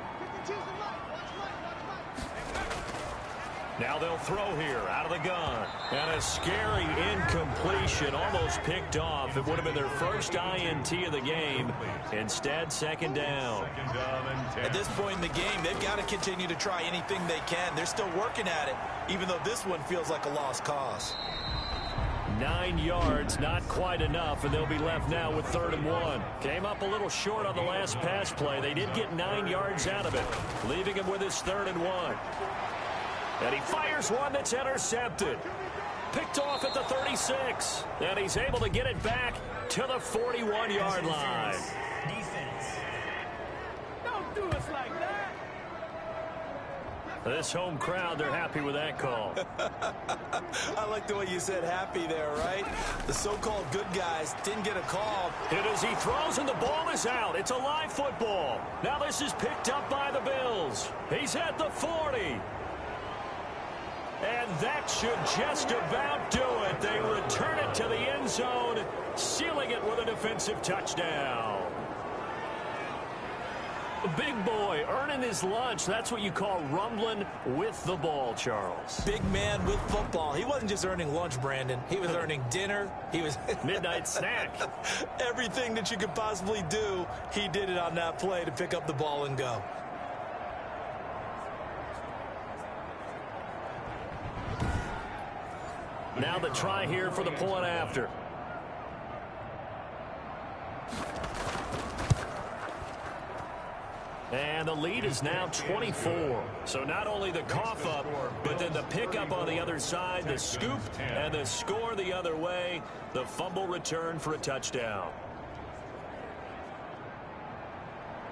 Now they'll throw here out of the gun. And a scary incompletion, almost picked off. It would have been their first INT of the game. Instead, 2nd down. At this point in the game, they've got to continue to try anything they can. They're still working at it, even though this one feels like a lost cause. 9 yards, not quite enough, and they'll be left now with 3rd and 1. Came up a little short on the last pass play. They did get 9 yards out of it, leaving him with his 3rd and 1. And he fires one that's intercepted. Picked off at the 36. And he's able to get it back to the 41-yard line. Defense. Don't do us like that. This home crowd, they're happy with that call. I like the way you said happy there, right? The so-called good guys didn't get a call. And as he throws and the ball is out, it's a live football. Now this is picked up by the Bills. He's at the 40. And that should just about do it. They return it to the end zone, sealing it with a defensive touchdown. Big boy earning his lunch. That's what you call rumbling with the ball, Charles. Big man with football. He wasn't just earning lunch, Brandon. He was earning dinner. He was midnight snack. Everything that you could possibly do, he did it on that play to pick up the ball and go. Now the try here for the point after. And the lead is now 24. So not only the cough up, but then the pickup on the other side, the scoop, and the score the other way. The fumble return for a touchdown.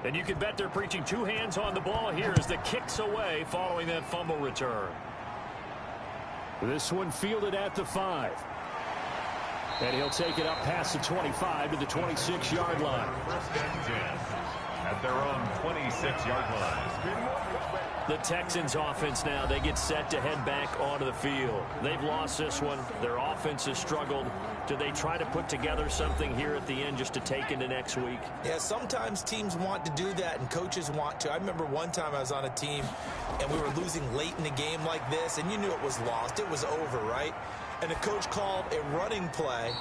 And you can bet they're preaching 2 hands on the ball here as the kick's away following that fumble return. This one fielded at the 5. And he'll take it up past the 25 to the 26-yard line. At their own 26-yard line. The Texans offense now, they get set to head back onto the field. They've lost this one. Their offense has struggled. Do they try to put together something here at the end just to take into next week? Yeah, sometimes teams want to do that and coaches want to. I remember one time I was on a team and we were losing late in the game like this, and you knew it was lost. It was over, right? And the coach called a running play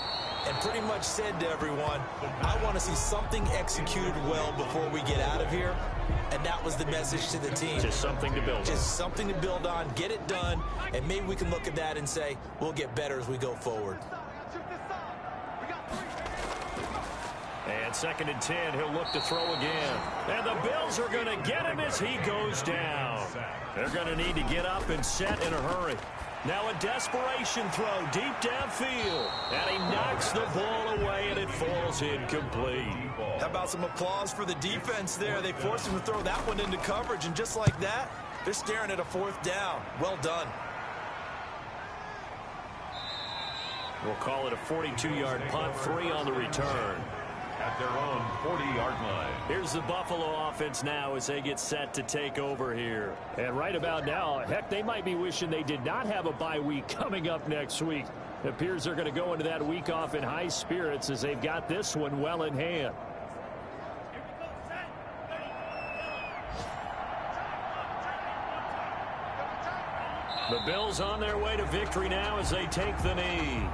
and pretty much said to everyone, I want to see something executed well before we get out of here. And that was the message to the team. Just something to build on. Just something to build on, get it done, and maybe we can look at that and say, we'll get better as we go forward. And 2nd and 10, he'll look to throw again. And the Bills are going to get him as he goes down. They're going to need to get up and set in a hurry. Now a desperation throw deep downfield. And he knocks the ball away, and it falls incomplete. How about some applause for the defense there? They forced him to throw that one into coverage, and just like that, they're staring at a 4th down. Well done. We'll call it a 42-yard punt, 3 on the return. At their own 40-yard line. Here's the Buffalo offense now as they get set to take over here. And right about now, heck, they might be wishing they did not have a bye week coming up next week. It appears they're going to go into that week off in high spirits as they've got this one well in hand. The Bills on their way to victory now as they take the knee.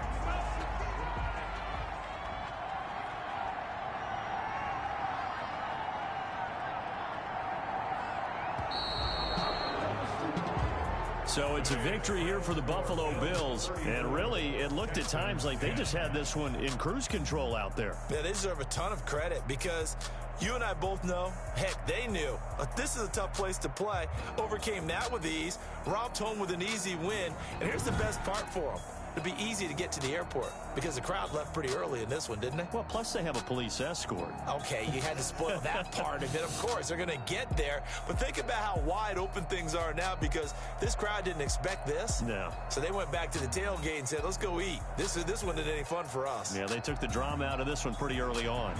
So it's a victory here for the Buffalo Bills. And really, it looked at times like they just had this one in cruise control out there. Yeah, they deserve a ton of credit because you and I both know, heck, they knew. This is a tough place to play. Overcame that with ease, romped home with an easy win. And here's the best part for them. It'd be easy to get to the airport because the crowd left pretty early in this one, didn't they? Well, plus they have a police escort. Okay, you had to spoil that part of it. Of course, they're going to get there. But think about how wide open things are now because this crowd didn't expect this. No. So they went back to the tailgate and said, let's go eat. This one isn't any fun for us. Yeah, they took the drama out of this one pretty early on.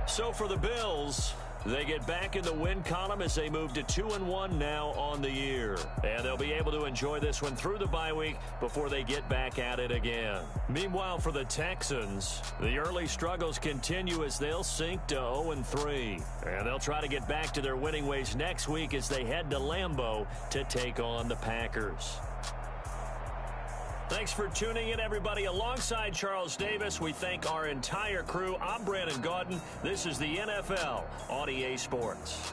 So for the Bills, they get back in the win column as they move to 2-1 now on the year. And they'll be able to enjoy this one through the bye week before they get back at it again. Meanwhile, for the Texans, the early struggles continue as they'll sink to 0-3. And they'll try to get back to their winning ways next week as they head to Lambeau to take on the Packers. Thanks for tuning in, everybody. Alongside Charles Davis, we thank our entire crew. I'm Brandon Gaudin. This is the NFL on EA Sports.